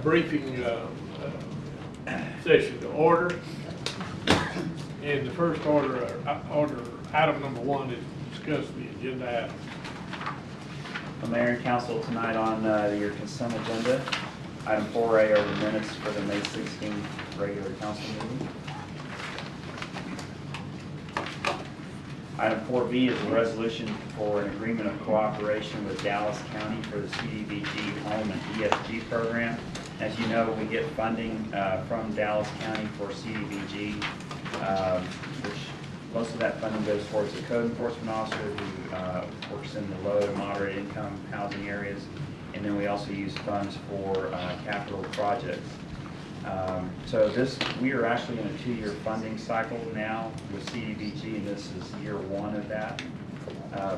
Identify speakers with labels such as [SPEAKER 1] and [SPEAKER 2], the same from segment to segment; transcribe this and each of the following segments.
[SPEAKER 1] briefing session to order. And the first order item number 1 is discuss the agenda item.
[SPEAKER 2] Well, Mayor and Council, tonight on your consent agenda, item 4A are the minutes for the May 16th regular council meeting. Item 4B is a resolution for an agreement of cooperation with Dallas County for the CDBG Home and ESG program. As you know, we get funding from Dallas County for CDBG, which most of that funding goes towards the code enforcement officer who works in the low to moderate income housing areas. And then we also use funds for capital projects. So we are actually in a 2-year funding cycle now with CDBG, and this is year 1 of that.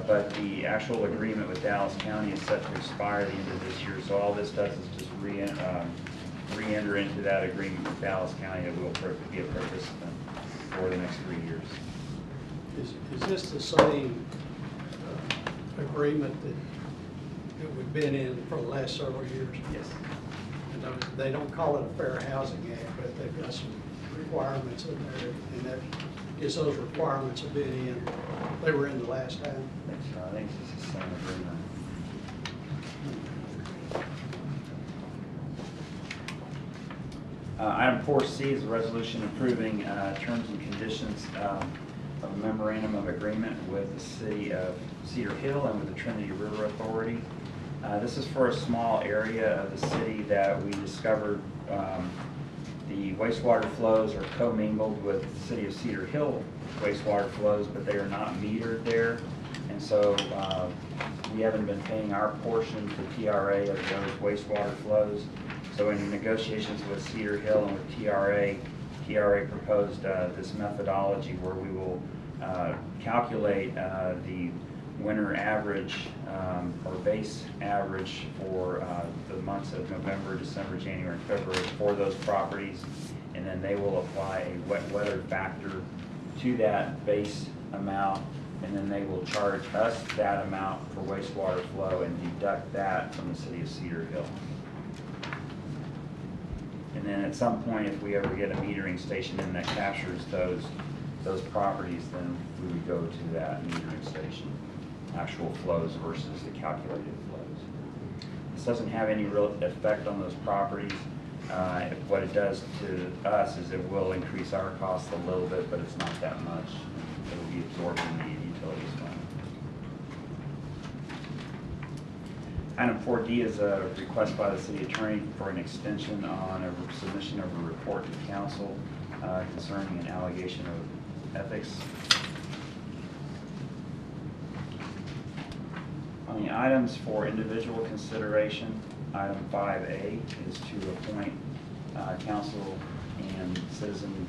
[SPEAKER 2] But the actual agreement with Dallas County is set to expire at the end of this year. So all this does is just re-enter into that agreement with Dallas County that will be a participant for the next 3 years.
[SPEAKER 3] Is this the same agreement that we've been in for the last several years?
[SPEAKER 2] Yes.
[SPEAKER 3] And they don't call it a Fair Housing Act, but they've got some requirements in there, and that is those requirements have been in. They were in the last time.
[SPEAKER 2] I think it's the same agreement. Item 4C is a resolution approving terms and conditions of a memorandum of agreement with the City of Cedar Hill and with the Trinity River Authority. This is for a small area of the city that we discovered the wastewater flows are commingled with the City of Cedar Hill wastewater flows, but they are not metered there. And so we haven't been paying our portion to TRA of those wastewater flows. So in negotiations with Cedar Hill and with TRA proposed this methodology where we will calculate the winter average or base average for the months of November, December, January, and February for those properties, and then they will apply a wet weather factor to that base amount, and then they will charge us that amount for wastewater flow and deduct that from the City of Cedar Hill. And then at some point, if we ever get a metering station in that captures those properties, then we would go to that metering station, actual flows versus the calculated flows. This doesn't have any real effect on those properties. What it does to us is it will increase our costs a little bit, but it's not that much. It will be absorbed in the utilities fund. Item 4D is a request by the city attorney for an extension on a submission of a report to council concerning an allegation of ethics. On the items for individual consideration, item 5A is to appoint council and citizen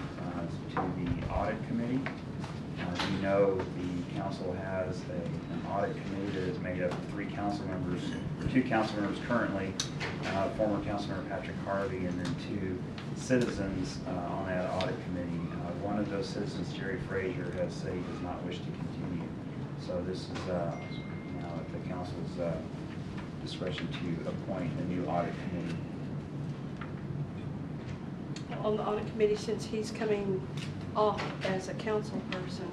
[SPEAKER 2] to the audit committee. As you know, the council has an audit committee that is made up of 3 council members, or 2 council members currently, former council member Patrick Harvey, and then 2 citizens on that audit committee. One of those citizens, Jerry Frazier, has said he does not wish to continue. So this is now at the council's discretion to appoint a new audit committee.
[SPEAKER 4] On the audit committee, since he's coming off as a council person,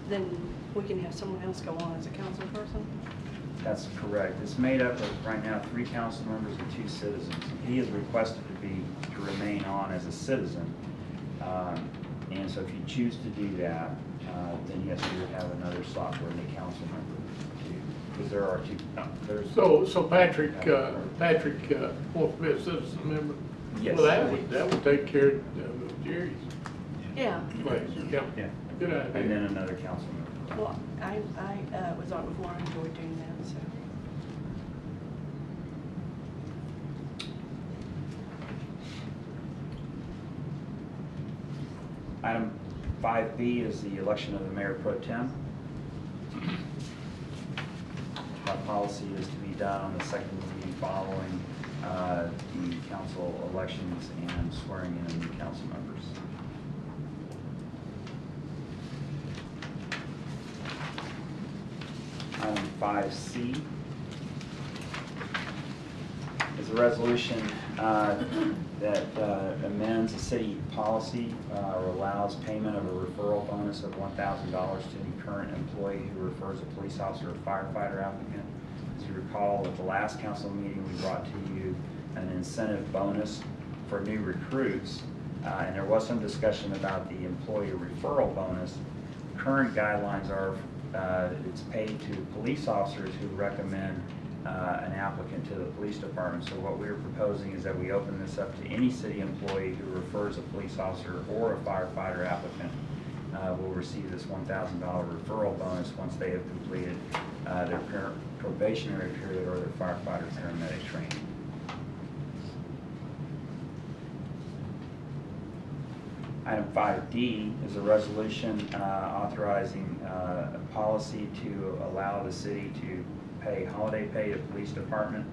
[SPEAKER 4] then we can have someone else go on as a council person?
[SPEAKER 2] That's correct. It's made up of right now 3 council members and 2 citizens. He has requested to remain on as a citizen. And so if you choose to do that, then yes, you would have another slot for any council member. Because there are 2. There's
[SPEAKER 1] So Patrick wants to be a citizen member?
[SPEAKER 2] Yes.
[SPEAKER 1] Well, that would take care of Jerry's
[SPEAKER 4] Yeah.
[SPEAKER 1] place. Yeah. Good idea.
[SPEAKER 2] And then another council member.
[SPEAKER 4] Well, I was on before. I enjoyed doing that. So.
[SPEAKER 2] Item 5B is the election of the mayor pro tem. Our policy is to be done on the second meeting following the council elections and swearing in of new council members. Item 5C is a resolution that amends a city policy or allows payment of a referral bonus of $1,000 to any current employee who refers a police officer or firefighter applicant. As you recall, at the last council meeting, we brought to you an incentive bonus for new recruits, and there was some discussion about the employee referral bonus. Current guidelines are it's paid to police officers who recommend an applicant to the police department. So what we're proposing is that we open this up to any city employee who refers a police officer or a firefighter applicant will receive this $1,000 referral bonus once they have completed their probationary period or their firefighter paramedic training. Item 5D is a resolution authorizing a policy to allow the city to pay holiday pay to police department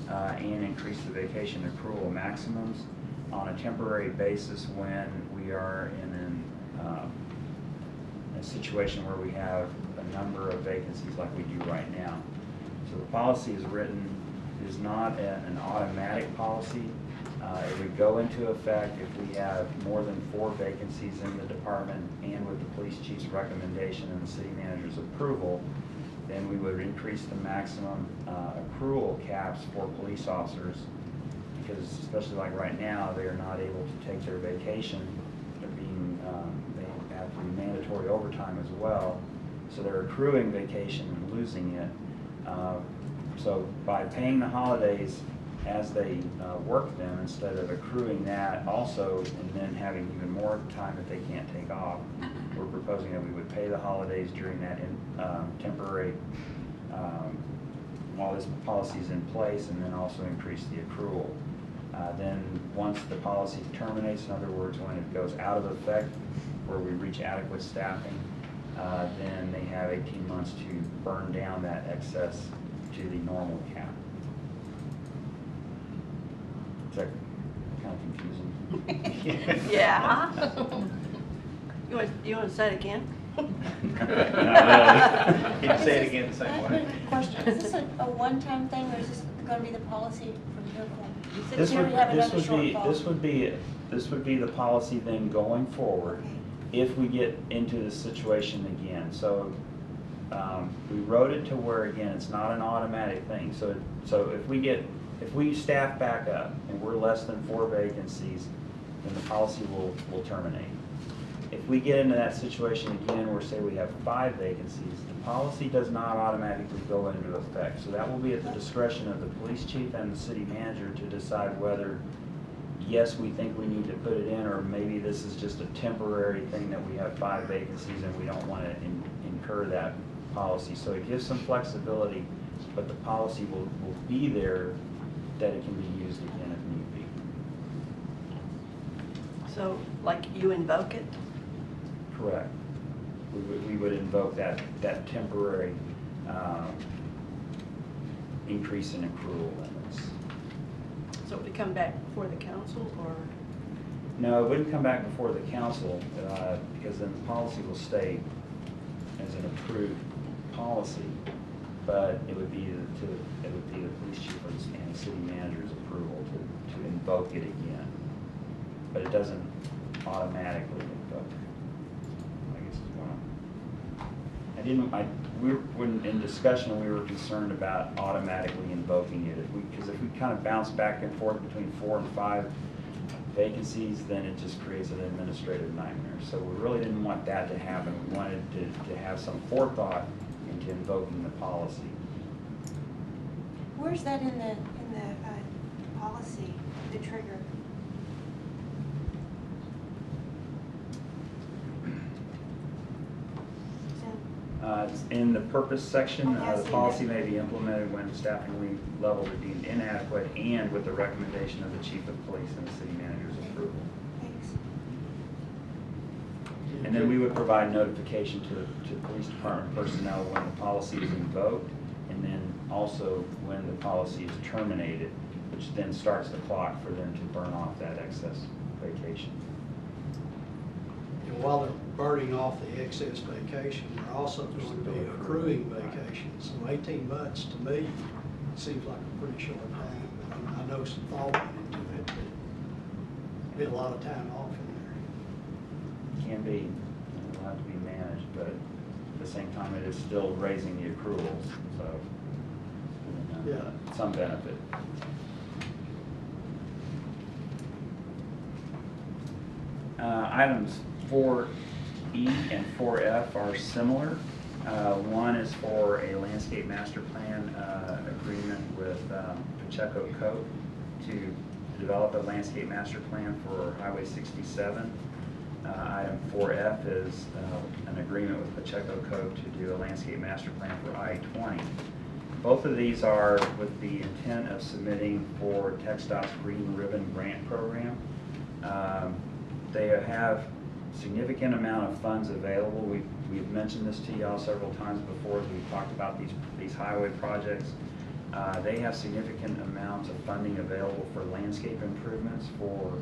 [SPEAKER 2] and increase the vacation accrual maximums on a temporary basis when we are in a situation where we have a number of vacancies like we do right now. So the policy is written, is not an automatic policy. It would go into effect if we have more than 4 vacancies in the department, and with the police chief's recommendation and the city manager's approval, then we would increase the maximum accrual caps for police officers, because especially like right now, they are not able to take their vacation. They're being, they have to be mandatory overtime as well, so they're accruing vacation and losing it. So by paying the holidays as they work them, instead of accruing that also and then having even more time that they can't take off, we're proposing that we would pay the holidays during that temporary, while this policy is in place, and then also increase the accrual. Then once the policy terminates, in other words, when it goes out of effect, where we reach adequate staffing, then they have 18 months to burn down that excess to the normal cap. Is that kind of confusing?
[SPEAKER 4] Yeah. You want to say it again?
[SPEAKER 2] Not really.
[SPEAKER 5] Can you say it again the same
[SPEAKER 6] I have
[SPEAKER 5] way?
[SPEAKER 6] a question. Is this a one-time thing, or is this going to be the policy from here forward?
[SPEAKER 2] This
[SPEAKER 6] Here
[SPEAKER 2] would,
[SPEAKER 6] we have
[SPEAKER 2] this
[SPEAKER 6] another
[SPEAKER 2] would be,
[SPEAKER 6] shortfall.
[SPEAKER 2] this would be the policy then going forward if we get into this situation again. So we wrote it to where, again, it's not an automatic thing. So if we staff back up and we're less than 4 vacancies, then the policy will terminate. If we get into that situation again where, say, we have 5 vacancies, the policy does not automatically go into effect. So that will be at the discretion of the police chief and the city manager to decide whether, yes, we think we need to put it in, or maybe this is just a temporary thing that we have 5 vacancies and we don't want to incur that policy. So it gives some flexibility, but the policy will be there that it can be used again if need be.
[SPEAKER 4] So, like, you invoke it?
[SPEAKER 2] Correct. We would invoke that temporary increase in accrual limits.
[SPEAKER 4] So it would come back before the council, or?
[SPEAKER 2] No, it wouldn't come back before the council because then the policy will stay as an approved policy, but it would be the police chief and the city manager's approval to invoke it again. But it doesn't automatically invoke. I guess is what we were in discussion, we were concerned about automatically invoking it. Because if we kind of bounce back and forth between 4 and 5 vacancies, then it just creates an administrative nightmare. So we really didn't want that to happen. We wanted to have some forethought into invoking the policy.
[SPEAKER 6] Where's that in the policy, the trigger?
[SPEAKER 2] It's in the purpose section.
[SPEAKER 6] Okay, I
[SPEAKER 2] The
[SPEAKER 6] see
[SPEAKER 2] policy
[SPEAKER 6] that.
[SPEAKER 2] may be implemented when staffing levels are deemed inadequate and with the recommendation of the chief of police and the city manager's approval.
[SPEAKER 6] Thanks.
[SPEAKER 2] And then we would provide notification to police department personnel when the policy is invoked, and then also when the policy is terminated, which then starts the clock for them to burn off that excess vacation.
[SPEAKER 3] And while they're burning off the excess vacation, they're also going to be accruing vacation. So 18 months to me seems like a pretty short time. I know some thought went into it, but be a lot of time off in
[SPEAKER 2] Can be, it'll have to be managed, but at the same time, it is still raising the accruals, so.
[SPEAKER 3] Yeah.
[SPEAKER 2] Some benefit. Items 4E and 4F are similar. One is for a landscape master plan agreement with Pacheco Coat to develop a landscape master plan for Highway 67. Item 4F is an agreement with Pacheco Coat to do a landscape master plan for I-20. Both of these are with the intent of submitting for TxDOT's Green Ribbon Grant Program. They have significant amount of funds available. We've mentioned this to y'all several times before as we've talked about these highway projects. They have significant amounts of funding available for landscape improvements for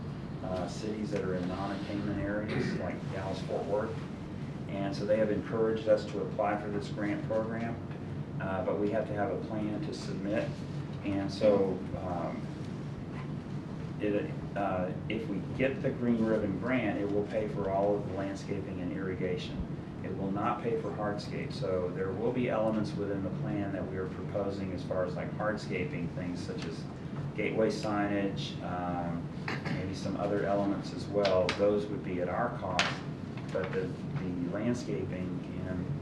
[SPEAKER 2] cities that are in non-attainment areas like Dallas-Fort Worth. And so they have encouraged us to apply for this grant program, but we have to have a plan to submit. And so if we get the Green Ribbon Grant, it will pay for all of the landscaping and irrigation. It will not pay for hardscape. So there will be elements within the plan that we are proposing as far as like hardscaping, things such as gateway signage, maybe some other elements as well. Those would be at our cost, but the landscaping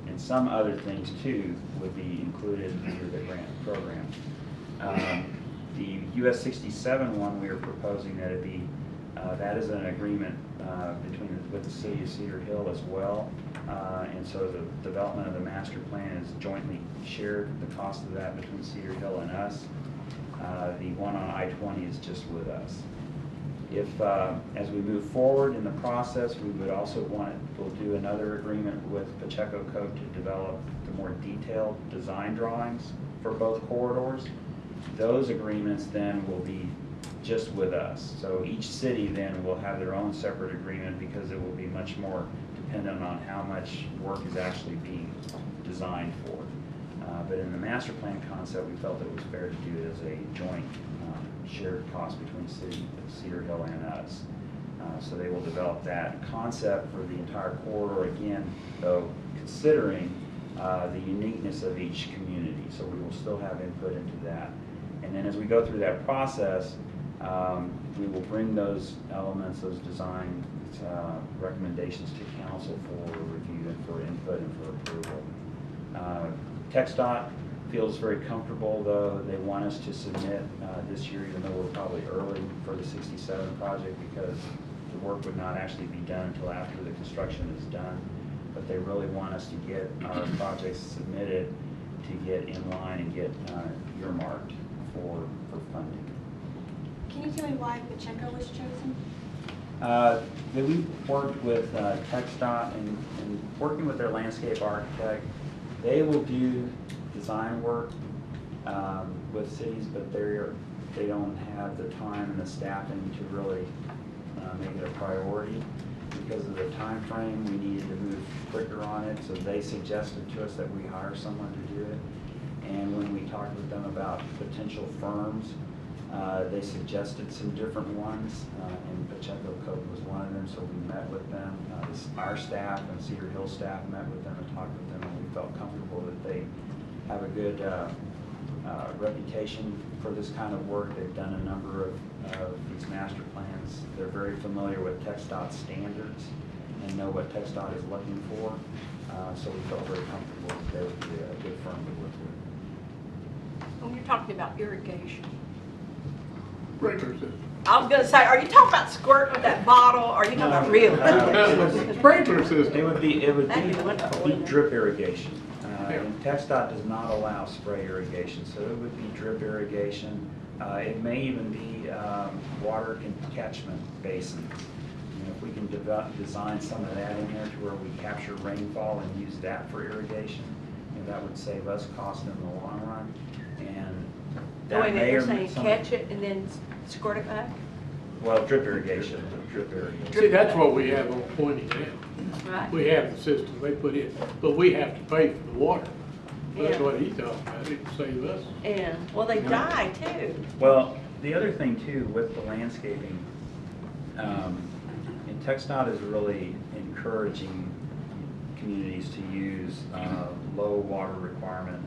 [SPEAKER 2] and some other things too would be included under the grant program. The US 67 one, we are proposing that it be, that is an agreement with the city of Cedar Hill as well. And so the development of the master plan is jointly shared, the cost of that between Cedar Hill and us. The one on I-20 is just with us. If, as we move forward in the process, we would also we'll do another agreement with Pacheco Coat to develop the more detailed design drawings for both corridors. Those agreements then will be just with us. So each city then will have their own separate agreement because it will be much more dependent on how much work is actually being designed for. But in the master plan concept, we felt it was fair to do it as a joint shared cost between Cedar Hill and us. So they will develop that concept for the entire corridor again, though considering the uniqueness of each community. So we will still have input into that. And then as we go through that process, we will bring those elements, those design recommendations to council for review and for input and for approval. TxDOT feels very comfortable, though. They want us to submit this year, even though we're probably early for the 67 project because the work would not actually be done until after the construction is done. But they really want us to get our projects submitted to get in line and get earmarked for funding.
[SPEAKER 6] Can you tell me why Pacheco was chosen?
[SPEAKER 2] We worked with TxDOT and working with their landscape architect. They will do design work with cities, but they don't have the time and the staffing to really make it a priority. Because of the time frame, we needed to move quicker on it, so they suggested to us that we hire someone to do it. And when we talked with them about potential firms, they suggested some different ones, and Pacheco Coat was one of them, so we met with them. Our staff and Cedar Hill staff met with them and talked with them, and we felt comfortable that they have a good reputation for this kind of work. They've done a number of these master plans. They're very familiar with TxDOT standards and know what TxDOT is looking for, so we felt very comfortable that they would be a good firm to work with.
[SPEAKER 4] When you're talking about irrigation,
[SPEAKER 1] Sprinkler system.
[SPEAKER 4] I was gonna say, are you talking about squirting with that bottle, or are you talking about real?
[SPEAKER 1] Sprinkler system.
[SPEAKER 2] It would be
[SPEAKER 4] That'd be wonderful, wouldn't it?
[SPEAKER 2] drip irrigation.
[SPEAKER 1] Yeah.
[SPEAKER 2] And TxDOT does not allow spray irrigation, so it would be drip irrigation. It may even be water catchment basins. You know, if we can design some of that in there to where we capture rainfall and use that for irrigation, you know, that would save us cost in the long run. And that
[SPEAKER 4] Wait a minute,
[SPEAKER 2] may
[SPEAKER 4] you're
[SPEAKER 2] or may
[SPEAKER 4] saying catch it and then squirt it back?
[SPEAKER 2] Well, drip irrigation, drip irrigation.
[SPEAKER 1] See, that's what we have on 20 now.
[SPEAKER 4] Right.
[SPEAKER 1] We have the system they put in, but we have to pay for the water. That's
[SPEAKER 4] Yeah.
[SPEAKER 1] what he talking about, it could save us.
[SPEAKER 4] Yeah, well, they die too.
[SPEAKER 2] Well, the other thing too with the landscaping, and TxDOT is really encouraging communities to use low water requirement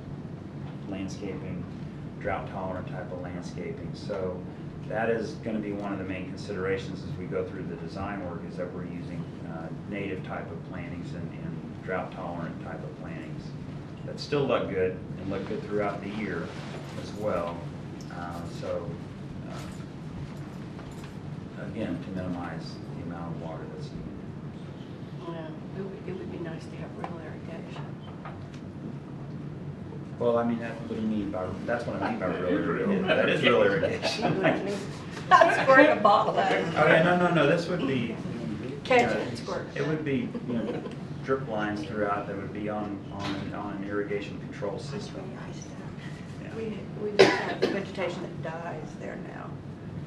[SPEAKER 2] landscaping, drought tolerant type of landscaping. So that is going to be one of the main considerations as we go through the design work, is that we're using native type of plantings and drought tolerant type of plantings that still look good and look good throughout the year as well. Again, to minimize the amount of water that's needed.
[SPEAKER 4] Yeah, it would be nice to have real irrigation.
[SPEAKER 2] Well, I mean, that's what you mean by, that's what I mean by real irrigation. That is real irrigation.
[SPEAKER 4] I'm squirting a bottle at it.
[SPEAKER 2] Oh, yeah, no, this would be.
[SPEAKER 4] Catch
[SPEAKER 2] you know,
[SPEAKER 4] it and squirt.
[SPEAKER 2] It would be, drip lines throughout that would be on an irrigation control
[SPEAKER 4] It's
[SPEAKER 2] system.
[SPEAKER 4] really nice
[SPEAKER 2] Yeah.
[SPEAKER 4] now. We just have vegetation that dies there now,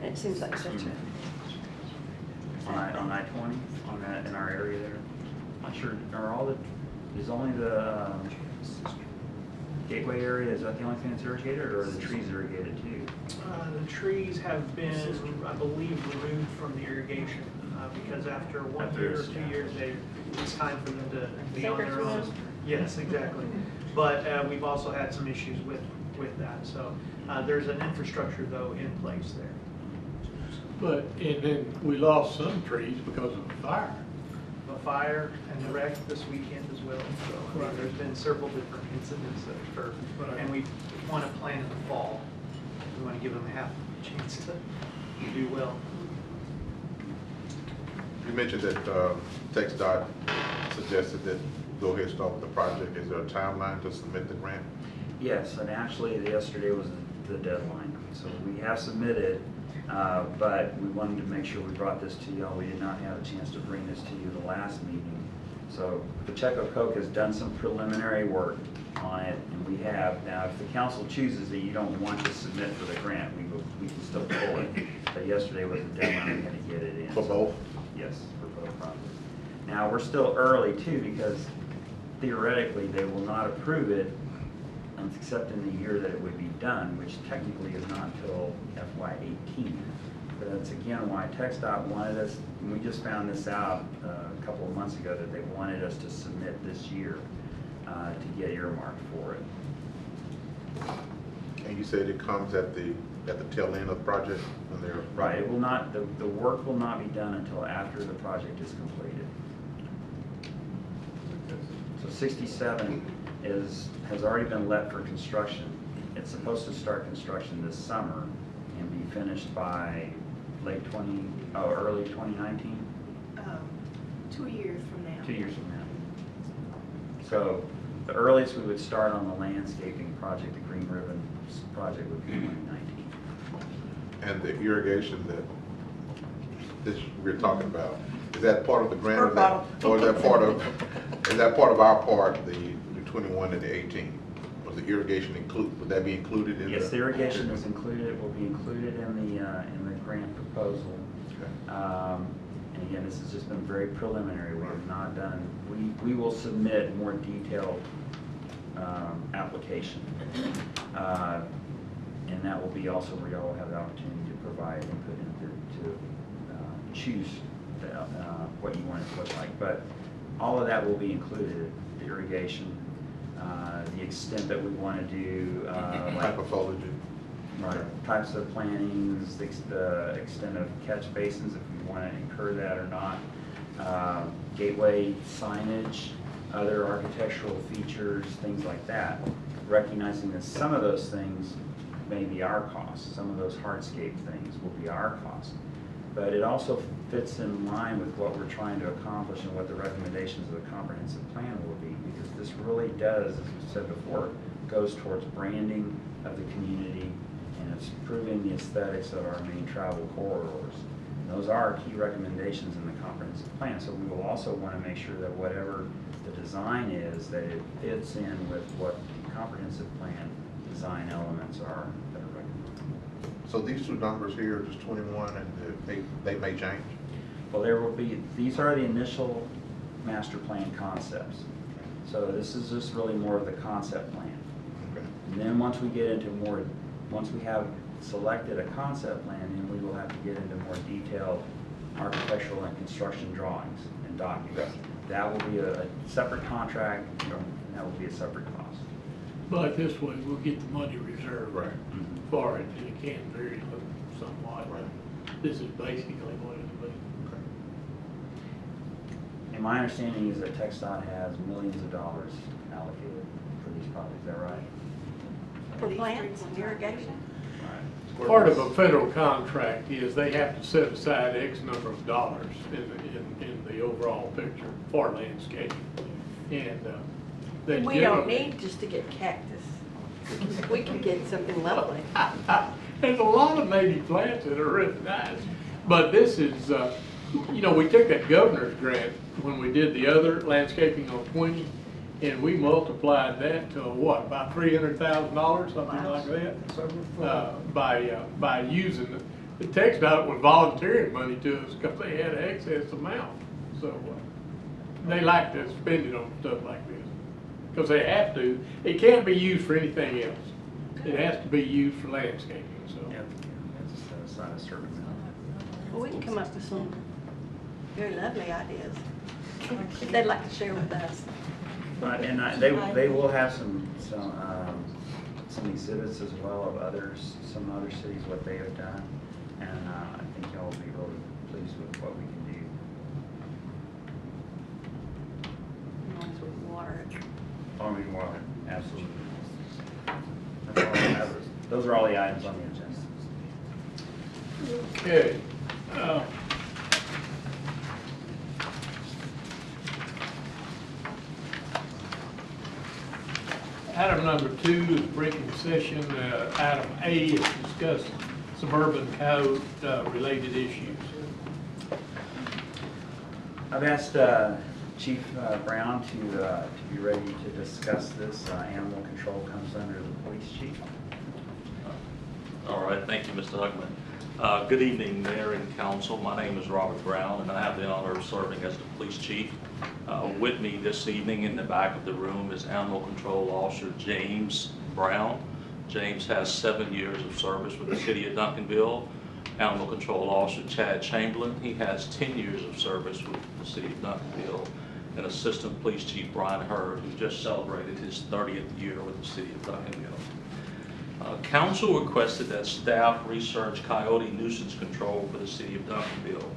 [SPEAKER 4] and it seems like such a.
[SPEAKER 2] On I-20, on that, in our area there. Not sure, is only the Gateway area, is that the only thing that's irrigated, or are the trees irrigated too?
[SPEAKER 5] The trees have been, I believe, removed from the irrigation, because after 1
[SPEAKER 2] After
[SPEAKER 5] year or
[SPEAKER 2] it's-
[SPEAKER 5] 2 years, it's time for them to be on
[SPEAKER 4] Sink or
[SPEAKER 5] their own.
[SPEAKER 4] swim.
[SPEAKER 5] Yes, exactly. But we've also had some issues with that, so there's an infrastructure, though, in place there.
[SPEAKER 1] But, and then we lost some trees because of the fire.
[SPEAKER 5] A fire and the wreck this weekend as well, so I mean,
[SPEAKER 1] Right.
[SPEAKER 5] there's been several different incidents that occurred.
[SPEAKER 1] Right.
[SPEAKER 5] And we want to plan in the fall. We want to give them a half chance to do well.
[SPEAKER 7] You mentioned that TxDOT suggested that go ahead and start with the project. Is there a timeline to submit the grant?
[SPEAKER 2] Yes, and actually yesterday was the deadline. So we have submitted, but we wanted to make sure we brought this to y'all. We did not have a chance to bring this to you the last meeting. So Pacheco Coke has done some preliminary work on it, and we have. Now, if the council chooses that you don't want to submit for the grant, we can still pull it. But yesterday was the deadline, we had to get it in.
[SPEAKER 7] For both?
[SPEAKER 2] Yes, for both projects. Now, we're still early too, because theoretically, they will not approve it except in the year that it would be done, which technically is not until FY18. But that's again why TxDOT wanted us, and we just found this out a couple of months ago, that they wanted us to submit this year to get earmarked for it.
[SPEAKER 7] And you said it comes at the tail end of the project when they're.
[SPEAKER 2] Right, it will not, the work will not be done until after the project is completed. So 67 has already been let for construction. It's supposed to start construction this summer and be finished by early 2019,
[SPEAKER 6] 2 years from now.
[SPEAKER 2] 2 years from now. So the earliest we would start on the landscaping project, the Green Ribbon project, would be 2019.
[SPEAKER 7] And the irrigation that we're talking about, is that part of the grant? Or is that part of our part, the 21 and the 18? Was the irrigation would that be included in the?
[SPEAKER 2] Yes, the irrigation is included, it will be included in the grant proposal.
[SPEAKER 7] Okay.
[SPEAKER 2] And again, this has just been very preliminary. We have not done, we will submit more detailed application. And that will be also where y'all will have the opportunity to provide input to choose what you want it to look like. But all of that will be included, the irrigation, the extent that we want to do.
[SPEAKER 7] Type of foliage.
[SPEAKER 2] Right, types of plantings, the extent of catch basins, if we want to incur that or not. Gateway signage, other architectural features, things like that. Recognizing that some of those things may be our cost, some of those hardscape things will be our cost. But it also fits in line with what we're trying to accomplish and what the recommendations of the comprehensive plan will be, because this really does, as we said before, goes towards branding of the community, and it's improving the aesthetics of our main travel corridors. And those are key recommendations in the comprehensive plan. So we will also want to make sure that whatever the design is, that it fits in with what the comprehensive plan design elements are that are recommended.
[SPEAKER 7] So these two numbers here, just 21, and they may change?
[SPEAKER 2] Well, there will be, these are the initial master plan concepts. So this is just really more of the concept plan. And then once we get into once we have selected a concept plan, then we will have to get into more detailed architectural and construction drawings and documents. That will be a separate contract, and that will be a separate cost.
[SPEAKER 1] But this way, we'll get the money reserved
[SPEAKER 7] Right.
[SPEAKER 1] for it, and it can vary somewhat.
[SPEAKER 7] Right.
[SPEAKER 1] This is basically what it'll be.
[SPEAKER 2] And my understanding is that TxDOT has millions of dollars allocated for these projects, is that right?
[SPEAKER 4] For plants, irrigation?
[SPEAKER 2] Right.
[SPEAKER 1] Part of a federal contract is they have to set aside X number of dollars in the overall picture for landscaping. And they
[SPEAKER 4] We don't
[SPEAKER 1] generally-
[SPEAKER 4] need just to get cactus. We can get something lovely.
[SPEAKER 1] There's a lot of native plants that are really nice, but this is, you know, we took that governor's grant when we did the other landscaping on 20, and we multiplied that to what, about $300,000, something like that? By using the TxDOT was volunteering money to us because they had an excess amount. So they like to spend it on stuff like this because they have to. It can't be used for anything else. It has to be used for landscaping. So
[SPEAKER 2] Yeah, it's set aside a certain amount.
[SPEAKER 4] Well, we can come up with some very lovely ideas if they'd like to share with us.
[SPEAKER 2] And they will have some exhibits as well of some other cities, what they have done. And I think y'all will be really pleased with what we can do.
[SPEAKER 4] As long as we water it.
[SPEAKER 2] Farming water, absolutely. That's all I have. Those are all the items on the agenda.
[SPEAKER 1] okay. Item number 2 is breaking session. Item A is discuss suburban code related issues.
[SPEAKER 2] I've asked Chief Brown to be ready to discuss this. Animal control comes under the police chief.
[SPEAKER 8] All right, thank you, Mr. Huckman. Good evening, Mayor and Council. My name is Robert Brown, and I have the honor of serving as the police chief. With me this evening in the back of the room is Animal Control Officer James Brown. James has 7 years of service with the city of Duncanville. Animal Control Officer Chad Chamberlain, he has 10 years of service with the city of Duncanville. And Assistant Police Chief Brian Hurd, who just celebrated his 30th year with the city of Duncanville. Council requested that staff research coyote nuisance control for the city of Duncanville.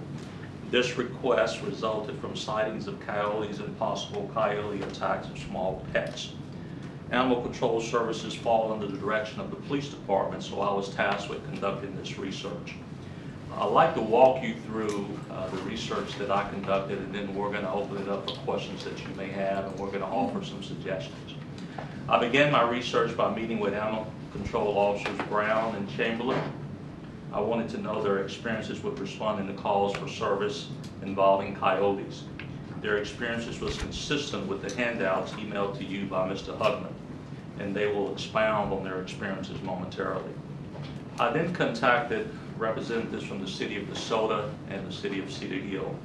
[SPEAKER 8] This request resulted from sightings of coyotes and possible coyote attacks of small pets. Animal control services fall under the direction of the police department, so I was tasked with conducting this research. I'd like to walk you through the research that I conducted, and then we're going to open it up for questions that you may have, and we're going to offer some suggestions. I began my research by meeting with Animal Control Officers Brown and Chamberlain. I wanted to know their experiences with responding to calls for service involving coyotes. Their experiences was consistent with the handouts emailed to you by Mr. Huckman, and they will expound on their experiences momentarily. I then contacted representatives from the city of DeSoto and the city of Cedar Hill.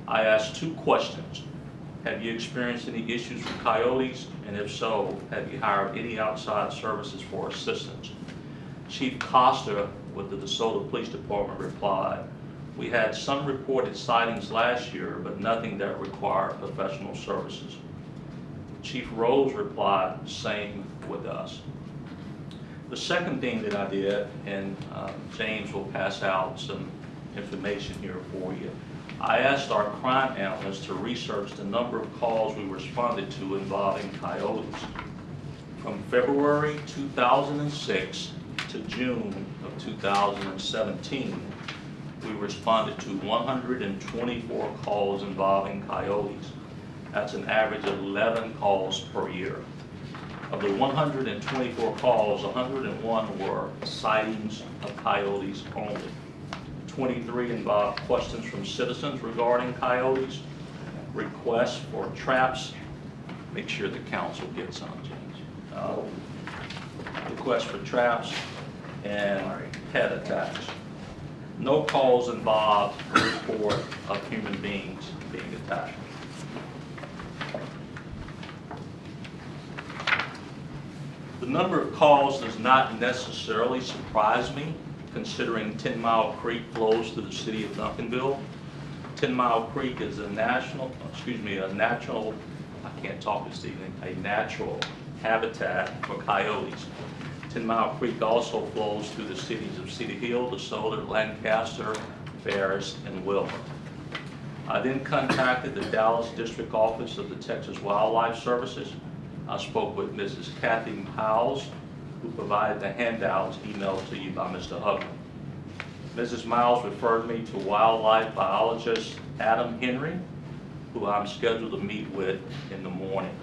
[SPEAKER 8] I asked 2 questions. Have you experienced any issues with coyotes? And if so, have you hired any outside services for assistance? Chief Costa with the DeSoto Police Department replied, we had some reported sightings last year, but nothing that required professional services. Chief Rose replied, same with us. The second thing that I did, and James will pass out some information here for you, I asked our crime analysts to research the number of calls we responded to involving coyotes. From February 2006 to June of 2017, we responded to 124 calls involving coyotes. That's an average of 11 calls per year. Of the 124 calls, 101 were sightings of coyotes only. 23 involved questions from citizens regarding coyotes, requests for traps. Make sure the council gets on, James. Requests for traps and pet attacks. No calls involved a report of human beings being attacked. The number of calls does not necessarily surprise me, considering 10 Mile Creek flows through the city of Duncanville. 10 Mile Creek is a natural habitat for coyotes. 10 Mile Creek also flows through the cities of Cedar Hill, DeSoto, Lancaster, Ferris, and Wilmer. I then contacted the Dallas District Office of the Texas Wildlife Services. I spoke with Mrs. Kathy Miles, who provided the handouts emailed to you by Mr. Hugman. Mrs. Miles referred me to wildlife biologist Adam Henry, who I'm scheduled to meet with in the morning.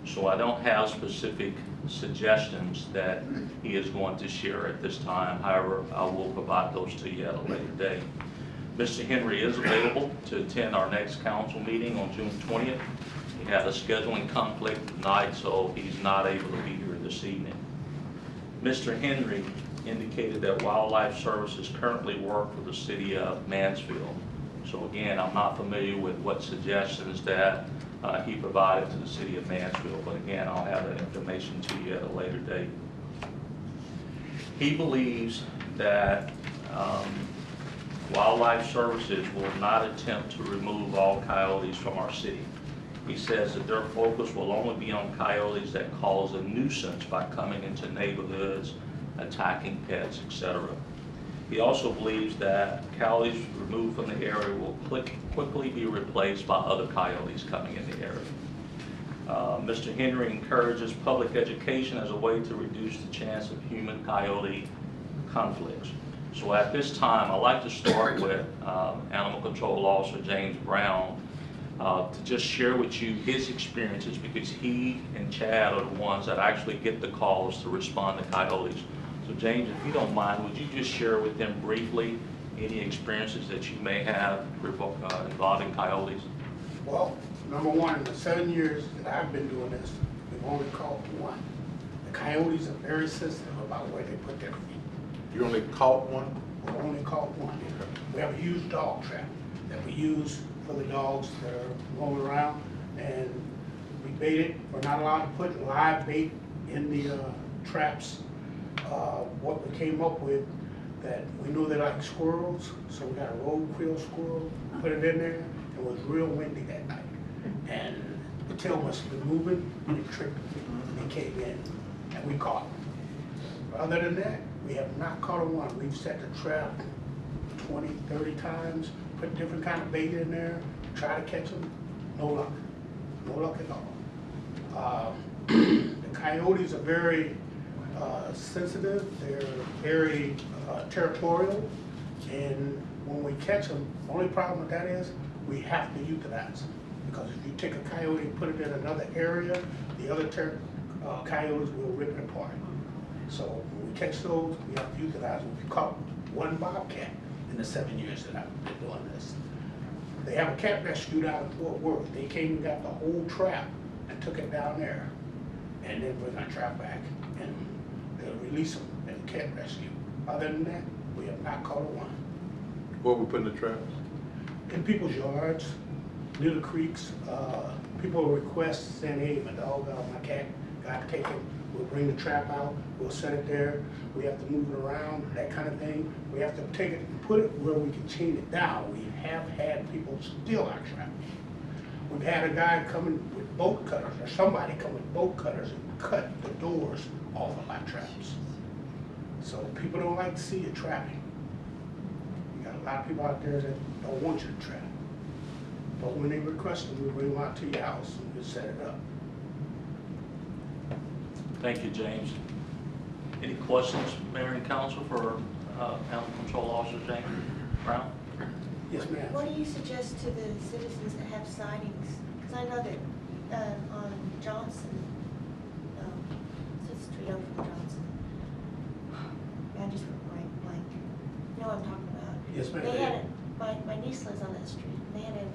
[SPEAKER 8] So I don't have specific suggestions that he is going to share at this time. However, I will provide those to you at a later date. Mr. Henry is available to attend our next council meeting on June 20th. He had a scheduling conflict tonight, so he's not able to be here this evening. Mr. Henry indicated that Wildlife Services currently work for the city of Mansfield. So again, I'm not familiar with what suggestions that he provided to the city of Mansfield, but again, I'll have that information to you at a later date. He believes that Wildlife Services will not attempt to remove all coyotes from our city. He says that their focus will only be on coyotes that cause a nuisance by coming into neighborhoods, attacking pets, etc. He also believes that coyotes removed from the area will quickly be replaced by other coyotes coming in the area. Mr. Henry encourages public education as a way to reduce the chance of human-coyote conflicts. So at this time, I'd like to start with Animal Control Officer James Brown to just share with you his experiences, because he and Chad are the ones that actually get the calls to respond to coyotes. So James, if you don't mind, would you just share with them briefly any experiences that you may have involving coyotes?
[SPEAKER 9] Well, number one, in the 7 years that I've been doing this, we've only caught one. The coyotes are very sensitive about where they put their feet.
[SPEAKER 7] You only caught one?
[SPEAKER 9] We've only caught one. We have a huge dog trap that we use for the dogs that are roaming around, and we bait it. We're not allowed to put live bait in the traps. What we came up with, that we knew they like squirrels, so we got a road quill squirrel, put it in there. It was real windy that night, and the tail must have been moving, and it tripped, and it came in, and we caught it. Other than that, we have not caught one. We've set the trap 20, 30 times, put different kind of bait in there, try to catch them, no luck. No luck at all. The coyotes are very sensitive, they're very territorial, and when we catch them, the only problem with that is we have to euthanize them. Because if you take a coyote and put it in another area, the other coyotes will rip it apart. So when we catch those, we have to euthanize them. We caught one bobcat in the 7 years that I've been doing this. They have a cat rescue out in Fort Worth. They came and got the whole trap and took it down there, and then bring our trap back, and they'll release them at the cat rescue. Other than that, we have not caught one.
[SPEAKER 7] Where we putting the traps?
[SPEAKER 9] In people's yards, near the creeks. People will request, saying, hey, my dog, my cat got taken. We'll bring the trap out, we'll set it there. We have to move it around, that kind of thing. We have to take it and put it where we can chain it down. We have had people steal our traps. We've had a guy coming with bolt cutters, or somebody come with bolt cutters and cut the doors off of our traps. So people don't like to see you trapping. You got a lot of people out there that don't want you to trap. But when they request them, we bring them out to your house and we set it up.
[SPEAKER 8] Thank you, James. Any questions, Mayor and Council, for Animal Control Officer James Brown?
[SPEAKER 9] Yes, ma'am.
[SPEAKER 6] What do you suggest to the citizens that have sightings? Because I know that on Johnson, it's the street over from Johnson. Man, I just went blank. You know what I'm talking about?
[SPEAKER 9] Yes, ma'am.
[SPEAKER 6] They had my niece lives on that street. They had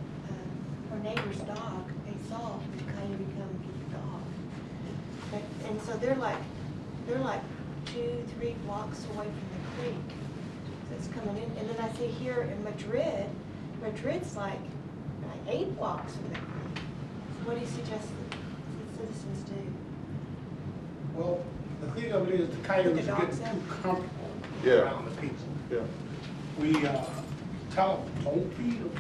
[SPEAKER 6] her neighbor's dog. They saw the coyote come and get the dog. And so they're like 2-3 blocks away from the creek that's coming in. And then I see here in Madrid's like 8 blocks from the creek. So what do you suggest that citizens do?
[SPEAKER 9] Well, The thing of it is, the coyotes are getting too comfortable
[SPEAKER 7] Yeah.
[SPEAKER 9] around the people.
[SPEAKER 7] Yeah.
[SPEAKER 9] We tell them, don't feed them.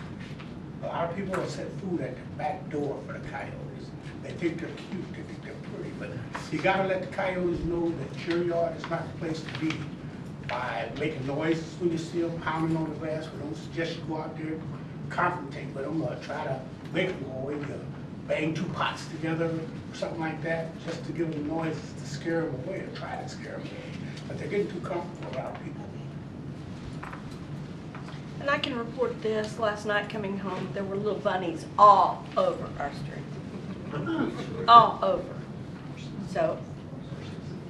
[SPEAKER 9] A lot of people will set food at the back door for the coyotes. They think they're cute, they think they're pretty, but you gotta let the coyotes know that your yard is not the place to be. By making noises when you see them pounding on the glass, we don't suggest you go out there and confrontate with them or try to make them go away. You bang 2 pots together or something like that, just to give them noises to scare them away or try to scare them away. But they're getting too comfortable around people.
[SPEAKER 4] And I can report this, last night coming home, there were little bunnies all over our street. All over. So,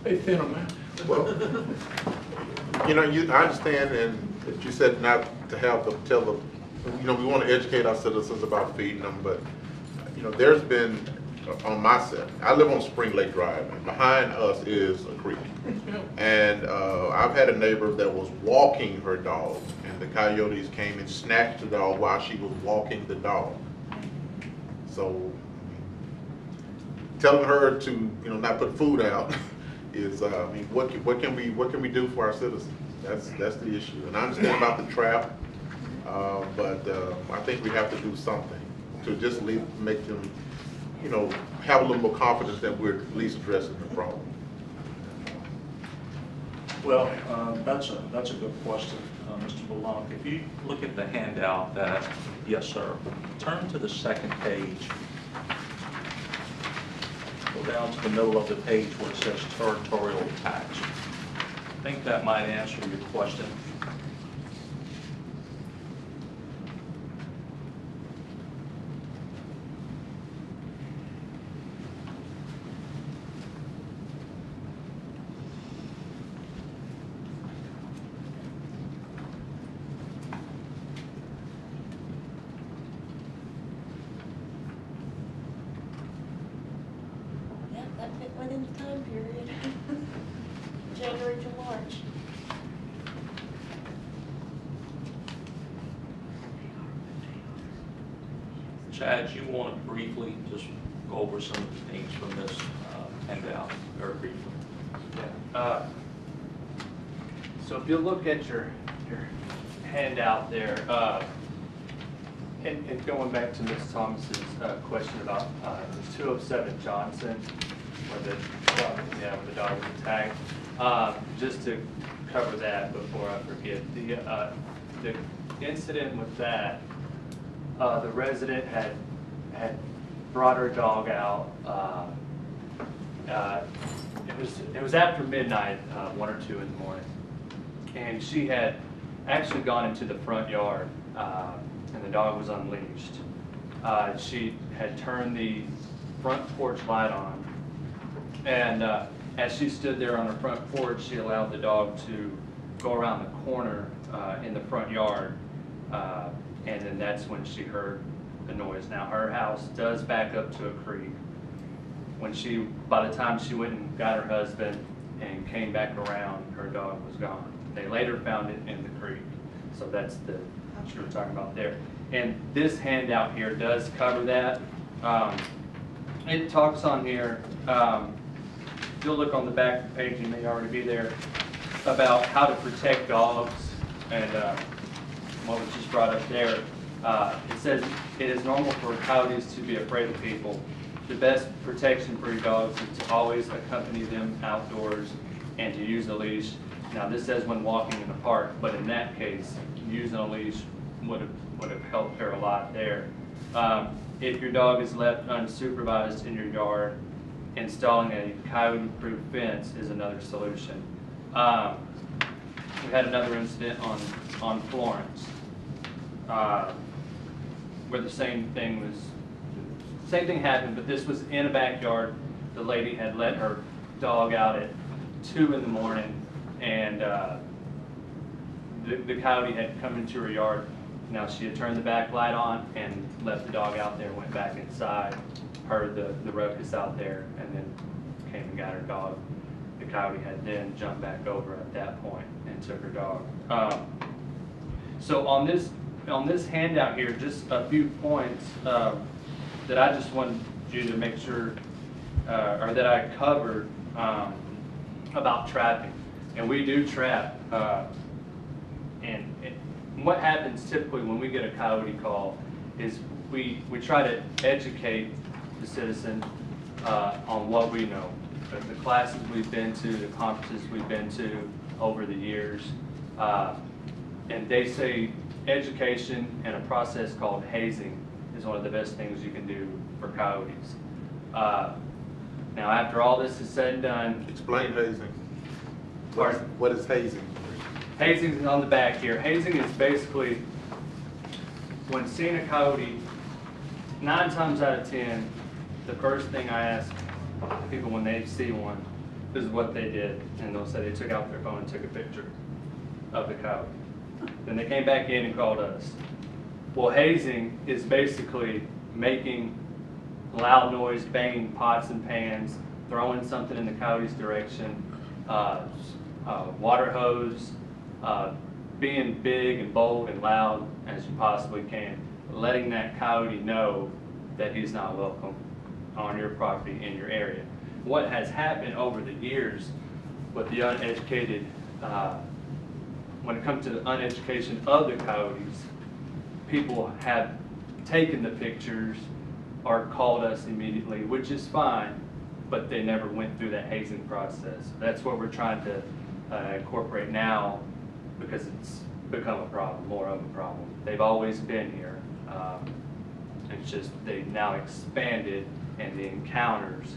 [SPEAKER 1] They thin them out.
[SPEAKER 7] Well, you know, I understand, and that you said not to have them tell them, you know, we want to educate our citizens about feeding them, but, you know, there's been, on my set, I live on Spring Lake Drive, and behind us is a creek. And I've had a neighbor that was walking her dog, and the coyotes came and snatched the dog while she was walking the dog. So, telling her to, you know, not put food out is, I mean, what can we do for our citizens? That's the issue. And I understand about the trap, but I think we have to do something to just make them, you know, have a little more confidence that we're at least addressing the problem.
[SPEAKER 8] Well, that's a good question, Mr. Blanc. If you look at the handout that, yes, sir, turn to the second page. Go down to the middle of the page where it says territorial tax. I think that might answer your question.
[SPEAKER 6] Yeah, that fit within the time period. January to March.
[SPEAKER 8] Chad, you want to briefly just go over some of the things from this handout, very briefly?
[SPEAKER 10] Yeah. So if you look at your handout there, and going back to Ms. Thomas's question about 207 Johnson, where the dog was attacked, just to cover that before I forget, the incident with that, the resident had brought her dog out. It was after midnight, 1 or 2 in the morning, and she had actually gone into the front yard, and the dog was unleashed. She had turned the front porch light on, and as she stood there on her front porch, she allowed the dog to go around the corner in the front yard, and then that's when she heard the noise. Now, her house does back up to a creek. By the time she went and got her husband and came back around, her dog was gone. They later found it in the creek. So that's what you were talking about there. And this handout here does cover that. It talks on here, if you'll look on the back of the page, you may already be there, about how to protect dogs, and what was just brought up there. It says, it is normal for coyotes to be afraid of people. The best protection for your dogs is to always accompany them outdoors and to use a leash. Now this says when walking in the park, but in that case, using a leash would have helped her a lot there. If your dog is left unsupervised in your yard, installing a coyote-proof fence is another solution. We had another incident on Florence, where the same thing happened, but this was in a backyard. The lady had let her dog out at 2 in the morning, and the coyote had come into her yard. Now she had turned the back light on and left the dog out there, went back inside, heard the ruckus out there, and then came and got her dog. The coyote had then jumped back over at that point and took her dog. So on this handout here, just a few points that I just wanted you to make sure, or that I covered. about trapping, and we do trap. And what happens typically when we get a coyote call is we try to educate the citizen on what we know. The classes we've been to, the conferences we've been to over the years, and they say education and a process called hazing is one of the best things you can do for coyotes. Now, after all this is said and done,
[SPEAKER 7] Explain hazing.
[SPEAKER 10] Pardon?
[SPEAKER 7] What is hazing?
[SPEAKER 10] Hazing is on the back here. Hazing is basically when seeing a coyote, 9 times out of 10, the first thing I ask people when they see one is what they did. And they'll say they took out their phone and took a picture of the coyote. Then they came back in and called us. Well, hazing is basically making loud noise, banging pots and pans, throwing something in the coyote's direction, water hose, being big and bold and loud as you possibly can, letting that coyote know that he's not welcome on your property in your area. What has happened over the years with the uneducated, when it comes to the uneducation of the coyotes, people have taken the pictures or called us immediately, which is fine, but they never went through that hazing process. That's what we're trying to incorporate now, because it's become a problem, more of a problem. They've always been here. It's just they've now expanded, and the encounters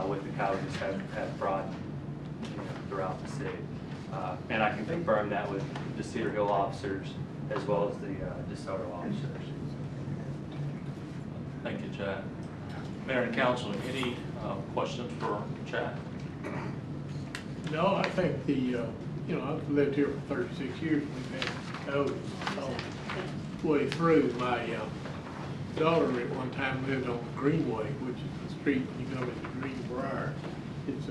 [SPEAKER 10] with the coyotes have broadened, you know, throughout the city. And I can confirm that with the Cedar Hill officers as well as the DeSoto officers.
[SPEAKER 8] Thank you, Chad. Mayor and council, any questions for Chad?
[SPEAKER 1] No, I think I've lived here for 36 years. We've had coyotes all the way through. My daughter at one time lived on the Greenway, which is the street when you go into Greenbrier. It's a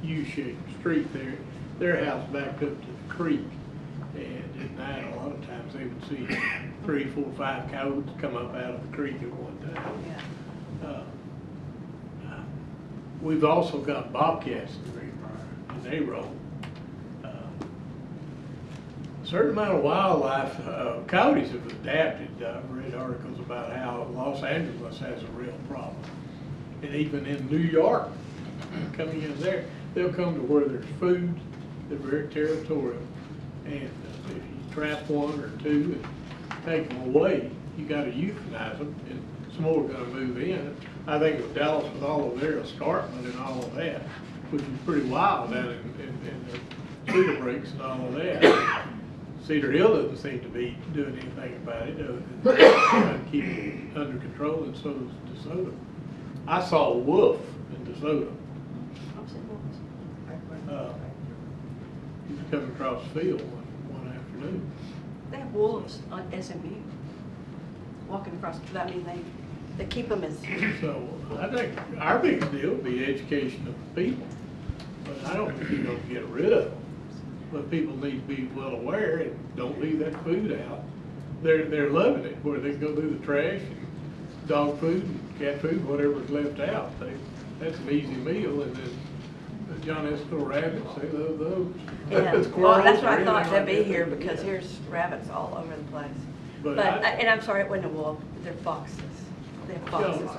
[SPEAKER 1] U-shaped street there. Their house backed up to the creek, and at night a lot of times they would see 3, 4, 5 coyotes come up out of the creek at one time. We've also got bobcats in Greenbrier, and they roam. A certain amount of wildlife, coyotes have adapted. I've read articles about how Los Angeles has a real problem. And even in New York, coming in there, they'll come to where there's food. They're very territorial. And if you trap 1 or 2 and take them away, you got to euthanize them, and some more are going to move in. I think with Dallas, with all of their escarpment and all of that, which is pretty wild down in the Cedar Breaks and all of that. Cedar Hill doesn't seem to be doing anything about it, other than trying to keep it under control, and so does DeSoto. I saw a wolf in DeSoto. He was coming across the field one afternoon.
[SPEAKER 4] They have wolves on SMU walking across. I mean, they keep them as.
[SPEAKER 1] So I think our biggest deal would be education of the people. But I don't think you're going to get rid of them. But people need to be well aware and don't leave that food out. They're loving it, where they go through the trash and dog food and cat food, whatever's left out. That's an easy meal, and then John Esco rabbits, they love those.
[SPEAKER 4] Yeah. Well,
[SPEAKER 1] Squirrels,
[SPEAKER 4] that's why I
[SPEAKER 1] everything
[SPEAKER 4] thought they'd
[SPEAKER 1] like
[SPEAKER 4] be
[SPEAKER 1] that.
[SPEAKER 4] here, because here's rabbits all over the place.
[SPEAKER 1] But
[SPEAKER 4] And I'm sorry, it wasn't a wolf, they're foxes. They're foxes.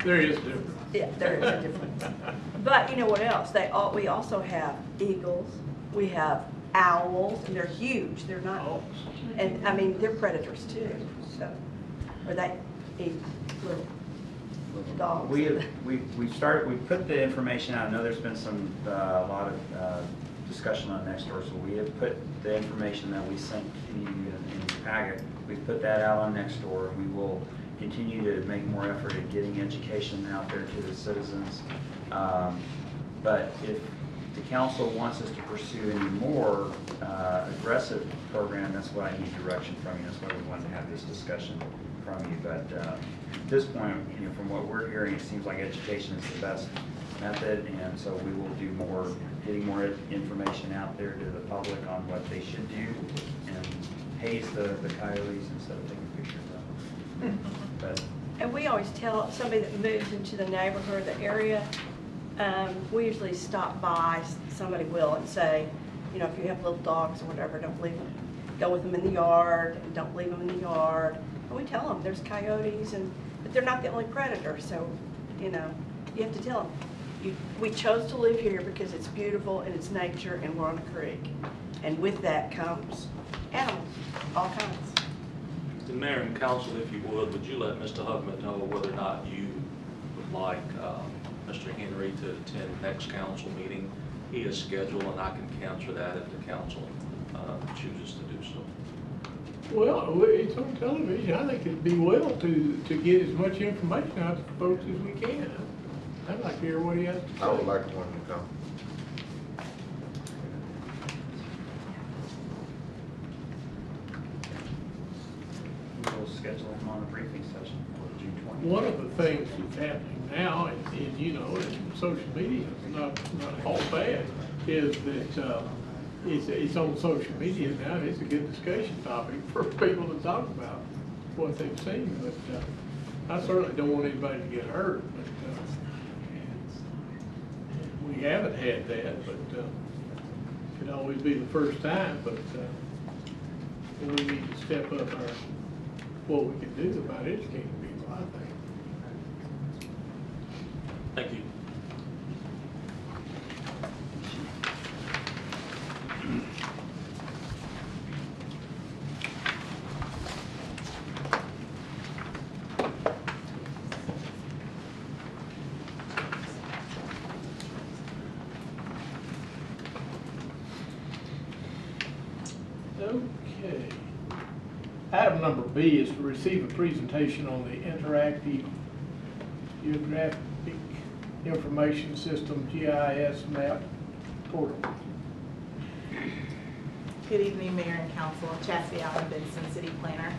[SPEAKER 1] There is a difference.
[SPEAKER 4] Yeah, there is a difference. But you know what else? We also have eagles, we have owls, and they're huge. They're not, and I mean, they're predators too, so, or they eat little dogs.
[SPEAKER 2] We put the information out. I know there's been a lot of discussion on Nextdoor, so we have put the information that we sent to you in the packet. We've put that out on Nextdoor, and we will continue to make more effort at getting education out there to the citizens. But if the council wants us to pursue any more aggressive program, that's what I need direction from you. That's why we wanted to have this discussion from you. But at this point, from what we're hearing, it seems like education is the best method, and so we will do more, getting more information out there to the public on what they should do, and haze the coyotes instead of taking pictures of them. But
[SPEAKER 4] And we always tell somebody that moves into the neighborhood, the area, We usually stop by, somebody will, and say, you know, if you have little dogs or whatever, don't leave them, go with them in the yard, and don't leave them in the yard. And we tell them there's coyotes, but they're not the only predator, so, you know, you have to tell them. We chose to live here because it's beautiful and it's nature and we're on a creek. And with that comes animals, all kinds.
[SPEAKER 8] The mayor and council, if you would you let Mr. Hugman know whether or not you would like Mr. Henry to attend next council meeting? He is scheduled, and I can cancel that if the council chooses to do so.
[SPEAKER 1] Well, it's on television. I think it'd be well to get as much information out to folks as we can. I'd like to hear what he has to say.
[SPEAKER 7] I would like one to come.
[SPEAKER 2] We'll schedule him on a briefing session for June 20th.
[SPEAKER 1] One of the things that's happening now, and you know, and social media is not all bad, is that it's on social media now. It's a good discussion topic for people to talk about what they've seen. But I certainly don't want anybody to get hurt. But we haven't had that, but it could always be the first time. But we need to step up what we can do about educating people, I think.
[SPEAKER 8] Thank you.
[SPEAKER 1] Okay. Item number B is to receive a presentation on the interactive geographic information system GIS map portal.
[SPEAKER 11] Good evening, Mayor and Council. Chastity Allen Benson, City Planner.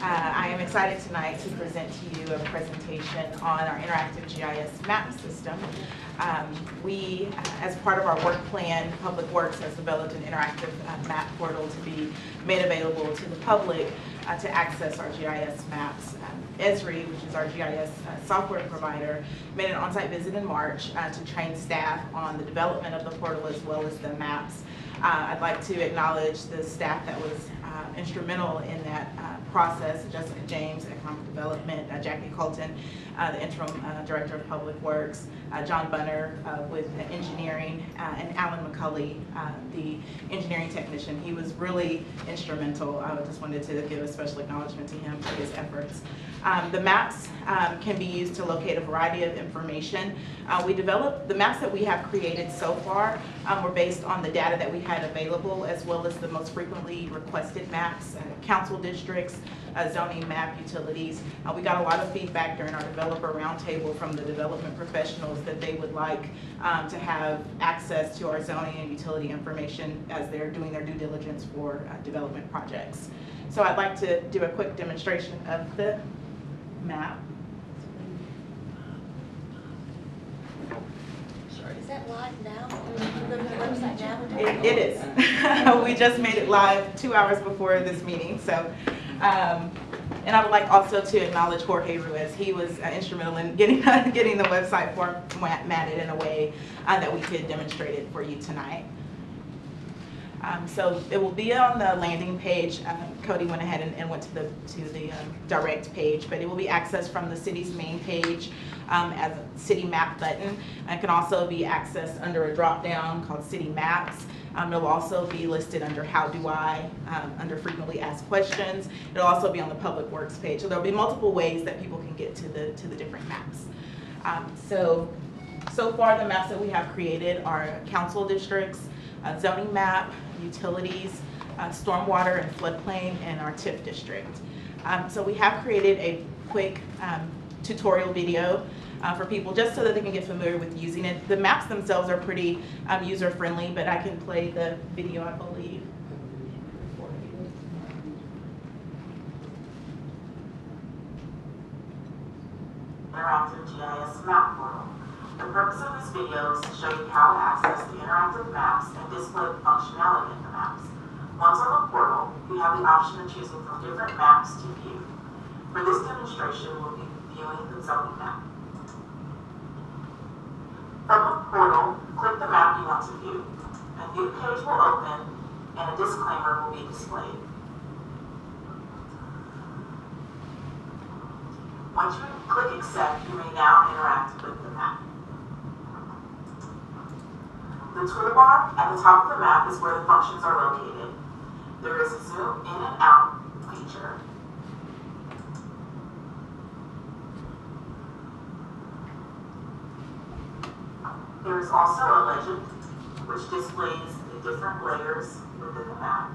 [SPEAKER 11] I am excited tonight to present to you a presentation on our interactive GIS map system. We, as part of our work plan, Public Works has developed an interactive map portal to be made available to the public to access our GIS maps. Esri, which is our GIS software provider, made an on-site visit in March to train staff on the development of the portal as well as the maps. I'd like to acknowledge the staff that was instrumental in that process: Jessica James, Economic Development, Jackie Colton, the Interim Director of Public Works, John Bunner with Engineering, and Alan McCulley, the Engineering Technician. He was really instrumental. I just wanted to give a special acknowledgement to him for his efforts. The maps can be used to locate a variety of information. We developed the maps that we have created so far were based on the data that we had available, as well as the most frequently requested maps, council districts, zoning map, utilities. We got a lot of feedback during our developer roundtable from the development professionals that they would like to have access to our zoning and utility information as they're doing their due diligence for development projects. So I'd like to do a quick demonstration of the map.
[SPEAKER 6] Is that live now? Go to the website now?
[SPEAKER 11] It is. We just made it live 2 hours before this meeting. So, and I would like also to acknowledge Jorge Ruiz. He was instrumental in getting the website formatted in a way that we could demonstrate it for you tonight. So it will be on the landing page. Cody went ahead and went to the direct page, but it will be accessed from the city's main page as a city map button. It can also be accessed under a drop down called City Maps. It'll also be listed under How Do I, under Frequently Asked Questions. It'll also be on the Public Works page. So there'll be multiple ways that people can get to the different maps. So far the maps that we have created are council districts, zoning map, utilities, stormwater and floodplain, and our TIF district. So we have created a quick tutorial video for people just so that they can get familiar with using it. The maps themselves are pretty user-friendly, but I can play the video, I believe.
[SPEAKER 12] Interactive GIS map portal. The purpose of this video is to show you how to access the interactive maps and display the functionality in the maps. Once on the portal, you have the option of choosing from different maps to view. For this demonstration, we'll be viewing the zoning map. From portal, click the map you want to view. A new page will open and a disclaimer will be displayed. Once you click accept, you may now interact with the map. The toolbar at the top of the map is where the functions are located. There is a zoom in and out feature. There is also a legend which displays the different layers within the map.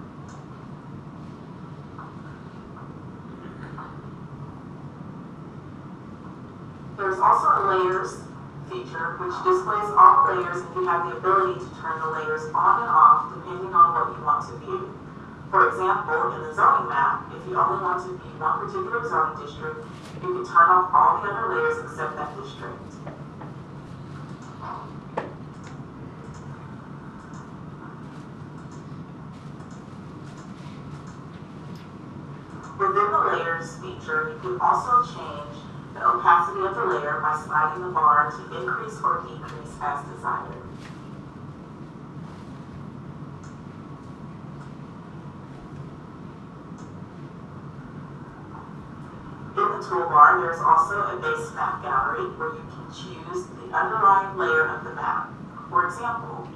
[SPEAKER 12] There is also a layers feature which displays all the layers, and you have the ability to turn the layers on and off depending on what you want to view. For example, in the zoning map, if you only want to view one particular zoning district, you can turn off all the other layers except that district. Within the layers feature, you can also change the opacity of the layer by sliding the bar to increase or decrease as desired. In the toolbar, there is also a base map gallery where you can choose the underlying layer of the map. For example,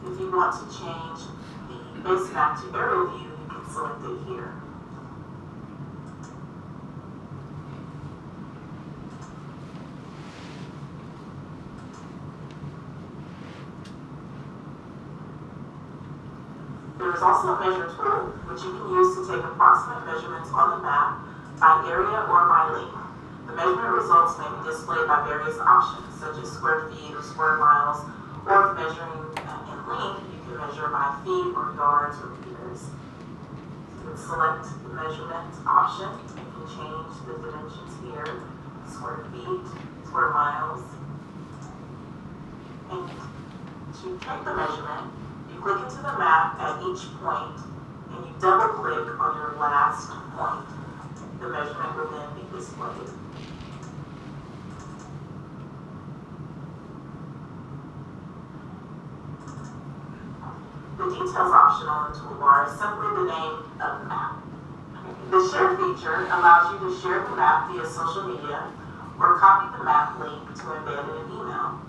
[SPEAKER 12] if you want to change the base map to aerial view, you can select it here. There is also a measure tool, which you can use to take approximate measurements on the map by area or by length. The measurement results may be displayed by various options, such as square feet or square miles, or if measuring in length, you can measure by feet or yards or meters. You can select the measurement option. You can change the dimensions here, square feet, square miles. And to take the measurement, you click into the map at each point, and you double click on your last point. The measurement will then be displayed. The details option on the toolbar is simply the name of the map. The share feature allows you to share the map via social media or copy the map link to embed in an email.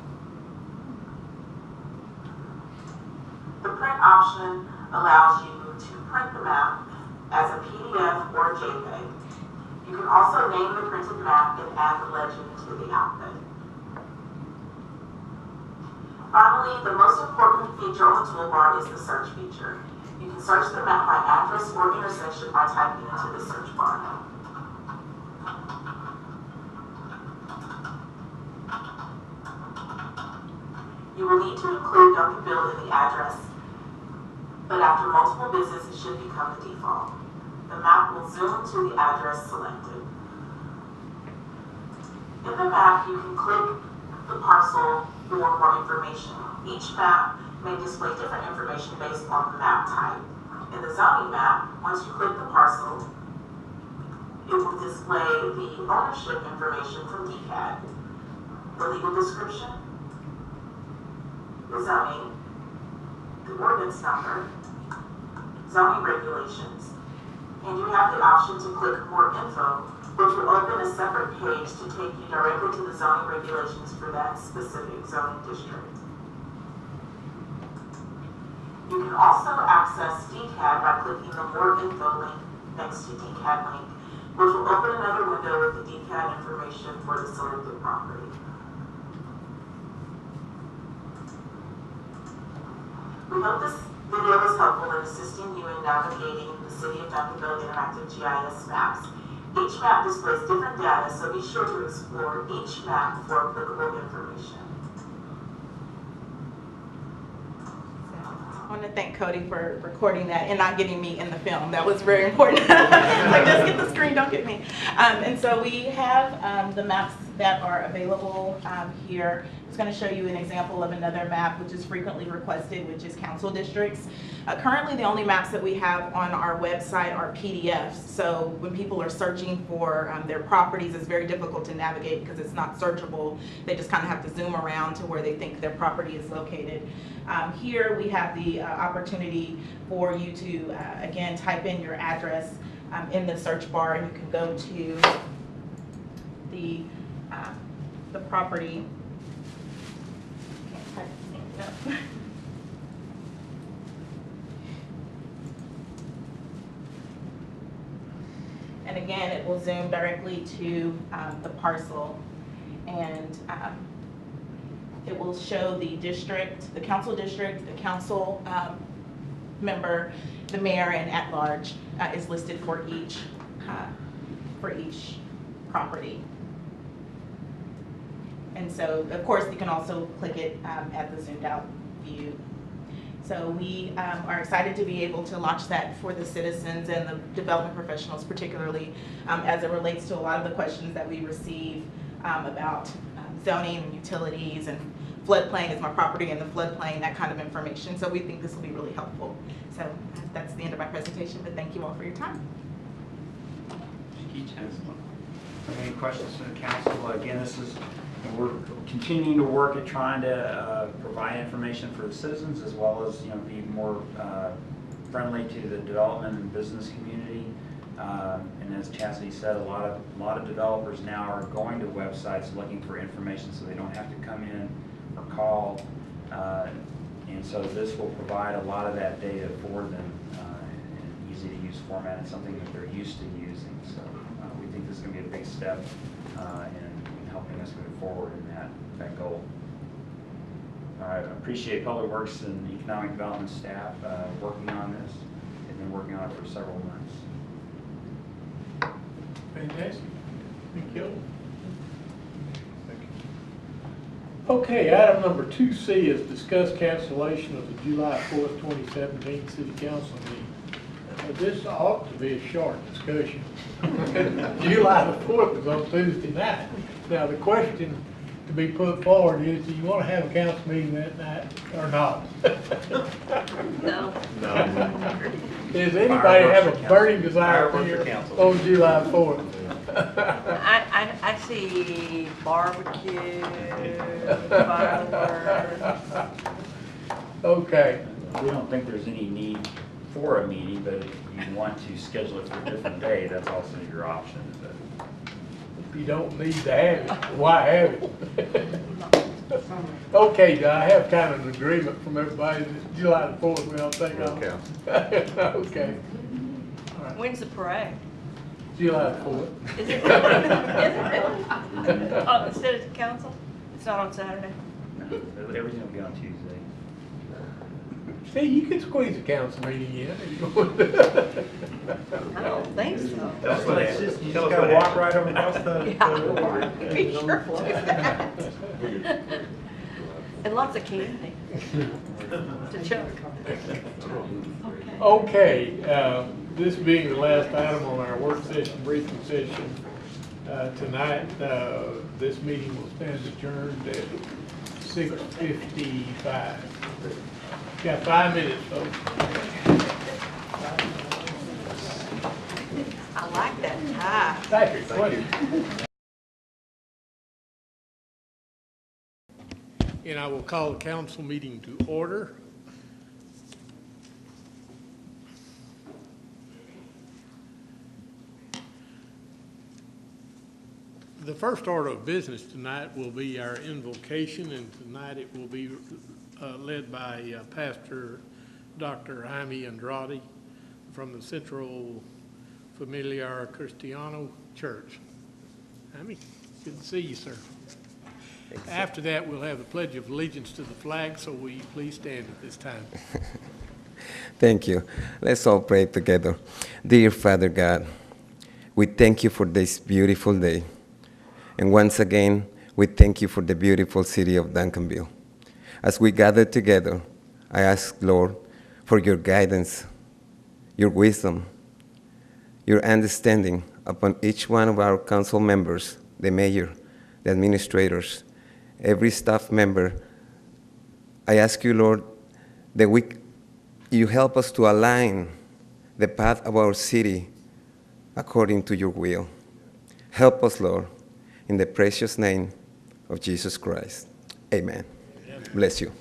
[SPEAKER 12] The print option allows you to print the map as a PDF or JPEG. You can also name the printed map and add the legend to the output. Finally, the most important feature on the toolbar is the search feature. You can search the map by address or intersection by typing into the search bar. You will need to include Duncanville in the address, but after multiple visits, it should become the default. The map will zoom to the address selected. In the map, you can click the parcel for more information. Each map may display different information based on the map type. In the zoning map, once you click the parcel, it will display the ownership information from DCAD, the legal description, the zoning, the ordinance number, zoning regulations, and you have the option to click more info, which will open a separate page to take you directly to the zoning regulations for that specific zoning district. You can also access DCAD by clicking the more info link next to DCAD link, which will open another window with the DCAD information for the selected property. We hope this video is helpful in assisting you in navigating the City of Duncanville interactive GIS maps. Each map displays different data, so be sure to explore each map for applicable information.
[SPEAKER 11] I want to thank Cody for recording that and not getting me in the film. That was very important. Like, just get the screen, don't get me. And so we have the maps that are available here. It's going to show you an example of another map which is frequently requested, which is council districts. Currently, the only maps that we have on our website are PDFs. So when people are searching for their properties, it's very difficult to navigate because it's not searchable. They just kind of have to zoom around to where they think their property is located. Here we have the opportunity for you to, again, type in your address in the search bar, and you can go to the property. Can't type it up. And again, it will zoom directly to the parcel, and it will show the district, the council district, the council member, the mayor, and at large is listed for each property. And so, of course, you can also click it at the zoomed out view. So we are excited to be able to launch that for the citizens and the development professionals, particularly as it relates to a lot of the questions that we receive about zoning and utilities and floodplain, is my property in the floodplain, that kind of information. So we think this will be really helpful. So that's the end of my presentation, but thank you all for your time.
[SPEAKER 2] Any questions from the council? Again, we're continuing to work at trying to provide information for the citizens, as well as be more friendly to the development and business community. And as Chastity said, a lot of developers now are going to websites looking for information, so they don't have to come in or call. And so this will provide a lot of that data for them in easy to use format, and something that they're used to using. So we think this is going to be a big step in helping us move forward in that goal. I appreciate Public Works and Economic Development staff working on this. They've been working on it for several months.
[SPEAKER 1] Fantastic. Thank you. Okay, item number 2C is discuss cancellation of the July 4th, 2017 City Council meeting. This ought to be a short discussion. July the 4th is on Tuesday night. Now, the question to be put forward is, do you want to have a council meeting that night or not?
[SPEAKER 4] No.
[SPEAKER 1] Does anybody have a burning desire here on July 4th?
[SPEAKER 4] I see barbecue, fireworks.
[SPEAKER 1] Okay.
[SPEAKER 2] We don't think there's any need for a meeting, but if you want to schedule it for a different day, that's also your option.
[SPEAKER 1] If you don't need to have it, why have it? Okay, do I have kind of an agreement from everybody that July the 4th we all take off? Okay. All right.
[SPEAKER 4] When's the parade?
[SPEAKER 1] July the 4th.
[SPEAKER 4] Is it really? Is it really? Oh, instead of the council? It's not on Saturday?
[SPEAKER 2] No, everything will be on Tuesday.
[SPEAKER 1] See, you could squeeze a council meeting in.
[SPEAKER 4] I don't think so.
[SPEAKER 5] That's what
[SPEAKER 2] It's just, you just gotta walk right over across the
[SPEAKER 4] Be careful. And lots of candy to chug.
[SPEAKER 1] Okay, this being the last item on our work session, briefing session tonight, this meeting will stand adjourned at 6:55. Got 5 minutes, folks.
[SPEAKER 4] I like that tie.
[SPEAKER 1] Patrick, please. And I will call the council meeting to order. The first order of business tonight will be our invocation, and tonight it will be led by Pastor Dr. Jaime Andrade from the Central Familiar Cristiano Church. Jaime, good to see you, sir. After that, we'll have the Pledge of Allegiance to the flag, so will you please stand at this time?
[SPEAKER 13] Thank you. Let's all pray together. Dear Father God, we thank you for this beautiful day. And once again, we thank you for the beautiful city of Duncanville. As we gather together, I ask, Lord, for your guidance, your wisdom, your understanding upon each one of our council members, the mayor, the administrators, every staff member. I ask you, Lord, that you help us to align the path of our city according to your will. Help us, Lord, in the precious name of Jesus Christ. Amen. Amen. Bless you.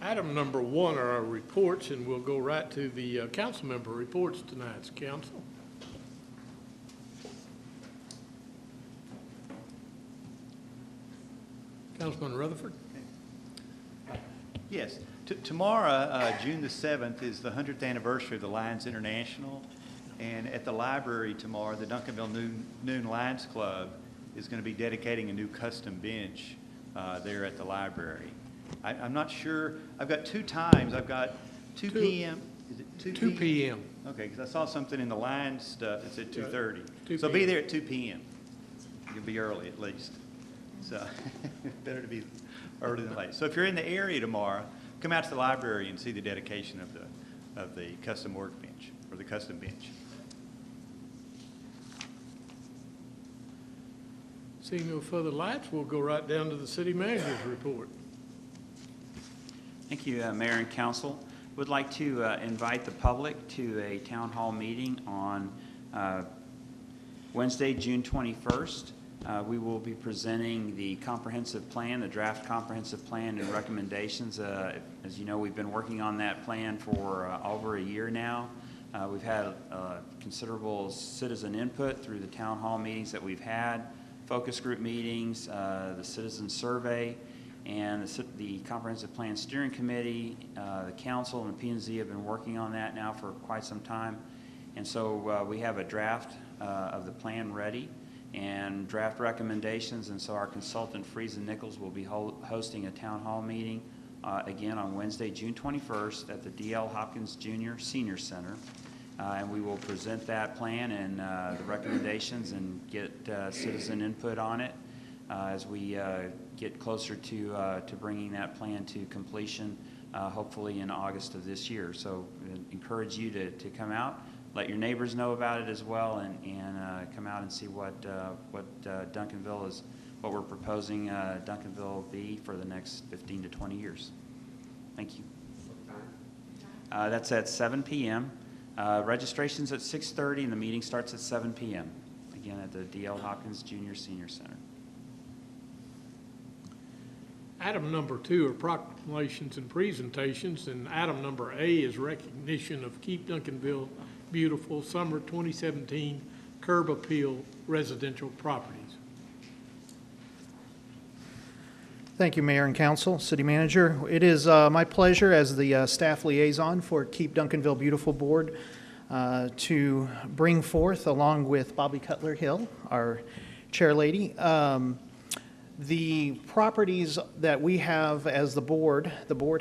[SPEAKER 1] Item number 1 are our reports, and we'll go right to the council member reports tonight's council. Councilman Rutherford.
[SPEAKER 14] Yes. Tomorrow, June the 7th, is the 100th anniversary of the Lions International. And at the library tomorrow, the Duncanville Noon Lions Club is going to be dedicating a new custom bench there at the library. I'm not sure. I've got 2 times. I've got 2 p.m. Is it 2
[SPEAKER 1] p.m.?
[SPEAKER 14] Okay, because I saw something in the Lions stuff that said 2:30. So
[SPEAKER 1] p.m.
[SPEAKER 14] be there at 2 p.m. You'll be early at least. So better to be early than late. So if you're in the area tomorrow, come out to the library and see the dedication of the custom workbench or the custom bench.
[SPEAKER 1] Seeing no further lights, we'll go right down to the city manager's report.
[SPEAKER 15] Thank you, Mayor and Council. Would like to invite the public to a town hall meeting on Wednesday, June 21st. We will be presenting the comprehensive plan, the draft comprehensive plan and recommendations. As you know, we've been working on that plan for over a year now. We've had considerable citizen input through the town hall meetings that we've had, focus group meetings, the citizen survey, and the Comprehensive Plan Steering Committee, the Council, and the P&Z have been working on that now for quite some time. And so we have a draft of the plan ready and draft recommendations, and so our consultant, Friesen Nichols, will be hosting a town hall meeting again on Wednesday, June 21st at the D.L. Hopkins Jr. Senior Center. And we will present that plan and the recommendations and get citizen input on it as we get closer to bringing that plan to completion, hopefully in August of this year. So I encourage you to come out, let your neighbors know about it as well, and come out and see what Duncanville is, what we're proposing Duncanville be for the next 15 to 20 years. Thank you. That's at 7 p.m. Registration's at 6:30 and the meeting starts at 7 p.m. Again at the D.L. Hopkins Jr. Senior Center.
[SPEAKER 1] Item number 2 are proclamations and presentations, and item number A is recognition of Keep Duncanville Beautiful Summer 2017 Curb Appeal Residential Properties.
[SPEAKER 3] Thank you, Mayor and Council, City Manager. It is my pleasure as the staff liaison for Keep Duncanville Beautiful Board to bring forth, along with Bobby Cutler-Hill, our chair lady, the properties that we have as the board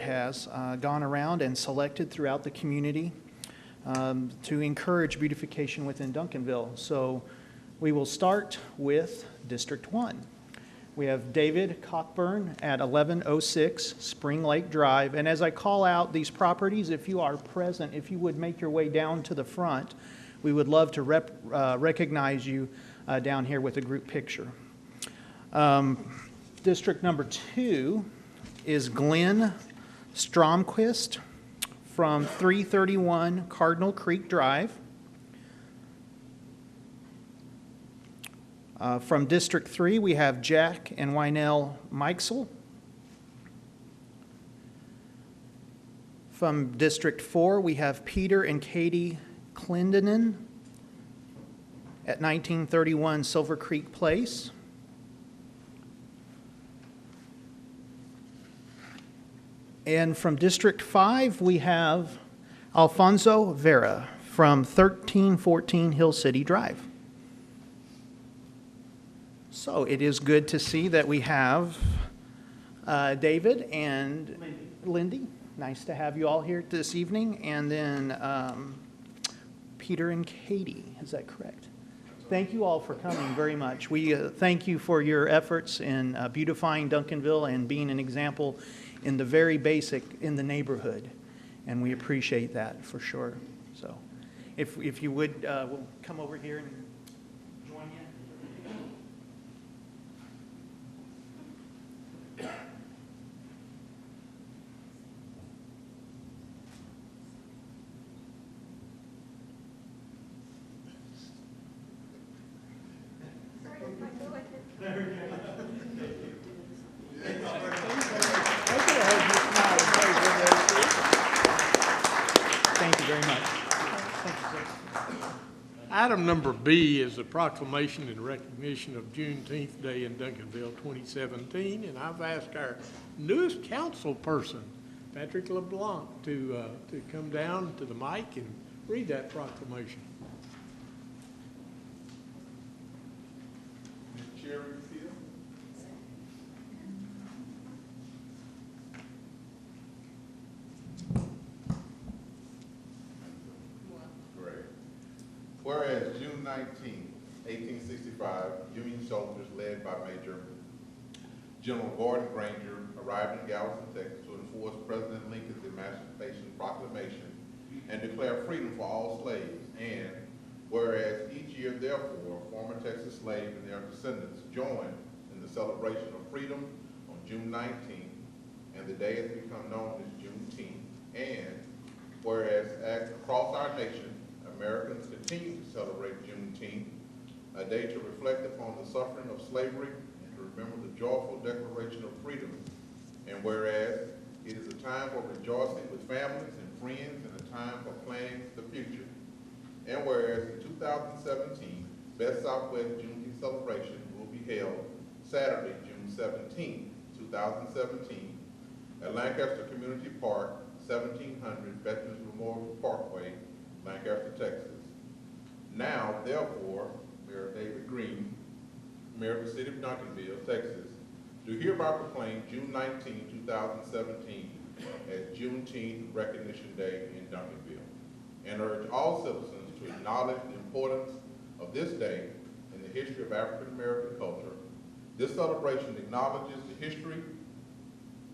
[SPEAKER 3] has gone around and selected throughout the community to encourage beautification within Duncanville. So we will start with District 1. We have David Cockburn at 1106 Spring Lake Drive. And as I call out these properties, if you are present, if you would make your way down to the front, we would love to recognize you down here with a group picture. District number 2 is Glenn Stromquist from 331 Cardinal Creek Drive. From District 3, we have Jack and Wynell Mikesell. From District 4, we have Peter and Katie Clendenin at 1931 Silver Creek Place. And from District 5, we have Alfonso Vera from 1314 Hill City Drive. So it is good to see that we have David and Lindy. Nice to have you all here this evening. And then Peter and Katie, is that correct? Thank you all for coming very much. We thank you for your efforts in beautifying Duncanville and being an example in the very basic in the neighborhood. And we appreciate that for sure. So if you would, we'll come over here and join you. Thank you very much. Thank you, sir.
[SPEAKER 1] Item number B is a proclamation in recognition of Juneteenth Day in Duncanville 2017, and I've asked our newest council person, Patrick LeBlanc, to come down to the mic and read that proclamation.
[SPEAKER 7] Chair, whereas June 19, 1865, Union soldiers led by Major General Gordon Granger arrived in Galveston, Texas to enforce President Lincoln's Emancipation Proclamation and declare freedom for all slaves. And whereas each year, therefore, former Texas slaves and their descendants join in the celebration of freedom on June 19th, and the day has become known as Juneteenth. And whereas across our nation, Americans continue to celebrate Juneteenth, a day to reflect upon the suffering of slavery and to remember the joyful Declaration of Freedom. And whereas it is a time for rejoicing with families and friends and a time for planning the future. And whereas in 2017, Best Southwest Juneteenth celebration will be held Saturday, June 17, 2017, at Lancaster Community Park, 1700 Veterans Memorial Parkway, Lancaster, Texas. Now, therefore, Mayor David Green, Mayor of the City of Duncanville, Texas, do hereby proclaim June 19, 2017 as Juneteenth Recognition Day in Duncanville, and urge all citizens to acknowledge the importance of this day in the history of African American culture. This celebration acknowledges the history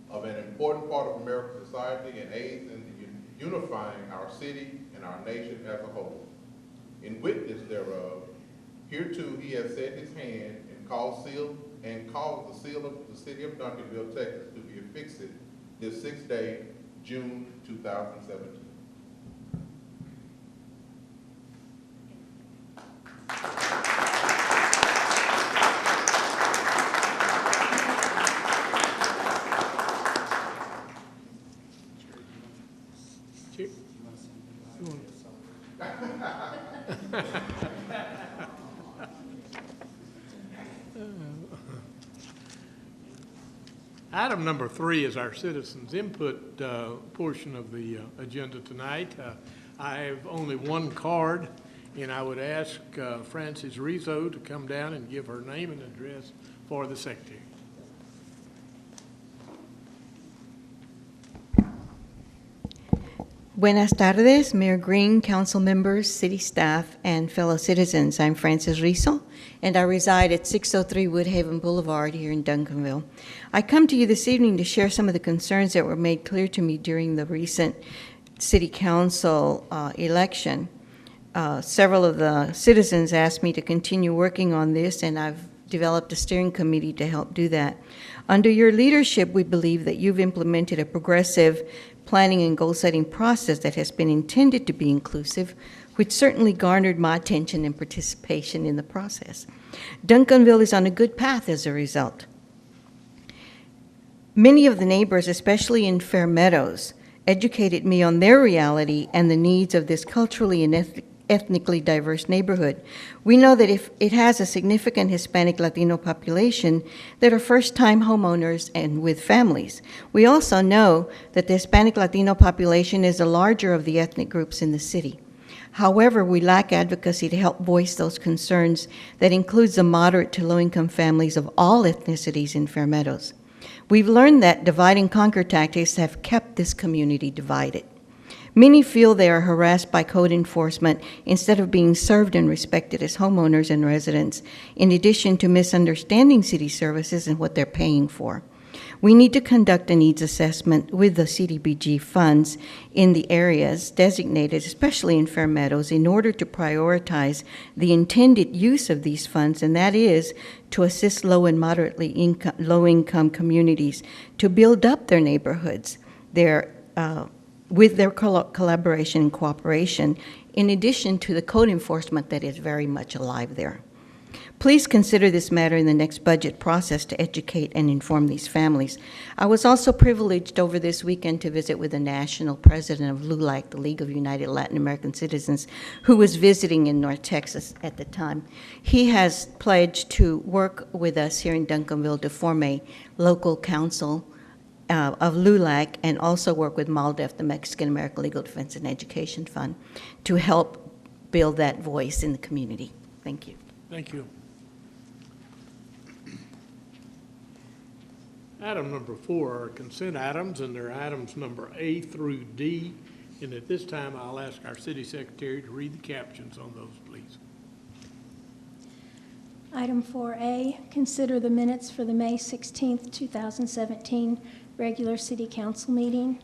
[SPEAKER 7] of an important part of American society and aids in unifying our city and our nation as a whole. In witness thereof, hereto he has set his hand and caused the seal of the city of Duncanville, Texas, to be affixed this 6th day, June 2017.
[SPEAKER 1] Item number 3 is our citizens' input portion of the agenda tonight. I have only one card, and I would ask Frances Rizzo to come down and give her name and address for the secretary.
[SPEAKER 16] Buenas tardes, Mayor Green, council members, city staff, and fellow citizens. I'm Frances Rizzo, and I reside at 603 Woodhaven Boulevard here in Duncanville. I come to you this evening to share some of the concerns that were made clear to me during the recent city council election. Several of the citizens asked me to continue working on this, and I've developed a steering committee to help do that. Under your leadership, we believe that you've implemented a progressive planning and goal-setting process that has been intended to be inclusive, which certainly garnered my attention and participation in the process. Duncanville is on a good path as a result. Many of the neighbors, especially in Fair Meadows, educated me on their reality and the needs of this culturally and ethnically diverse neighborhood. We know that if it has a significant Hispanic Latino population that are first-time homeowners and with families. We also know that the Hispanic Latino population is the larger of the ethnic groups in the city. However, we lack advocacy to help voice those concerns that includes the moderate to low-income families of all ethnicities in Fair Meadows. We've learned that divide and conquer tactics have kept this community divided. Many feel they are harassed by code enforcement instead of being served and respected as homeowners and residents, in addition to misunderstanding city services and what they're paying for. We need to conduct a needs assessment with the CDBG funds in the areas designated, especially in Fair Meadows, in order to prioritize the intended use of these funds, and that is to assist low and low-income communities to build up their neighborhoods, with their collaboration and cooperation, in addition to the code enforcement that is very much alive there. Please consider this matter in the next budget process to educate and inform these families. I was also privileged over this weekend to visit with the national president of LULAC, the League of United Latin American Citizens, who was visiting in North Texas at the time. He has pledged to work with us here in Duncanville to form a local council of LULAC, and also work with MALDEF, the Mexican American Legal Defense and Education Fund, to help build that voice in the community. Thank you.
[SPEAKER 1] Thank you. Item number 4 are consent items, and they're items number A through D. And at this time, I'll ask our city secretary to read the captions on those, please.
[SPEAKER 17] Item 4A, consider the minutes for the May 16th, 2017 regular city council meeting.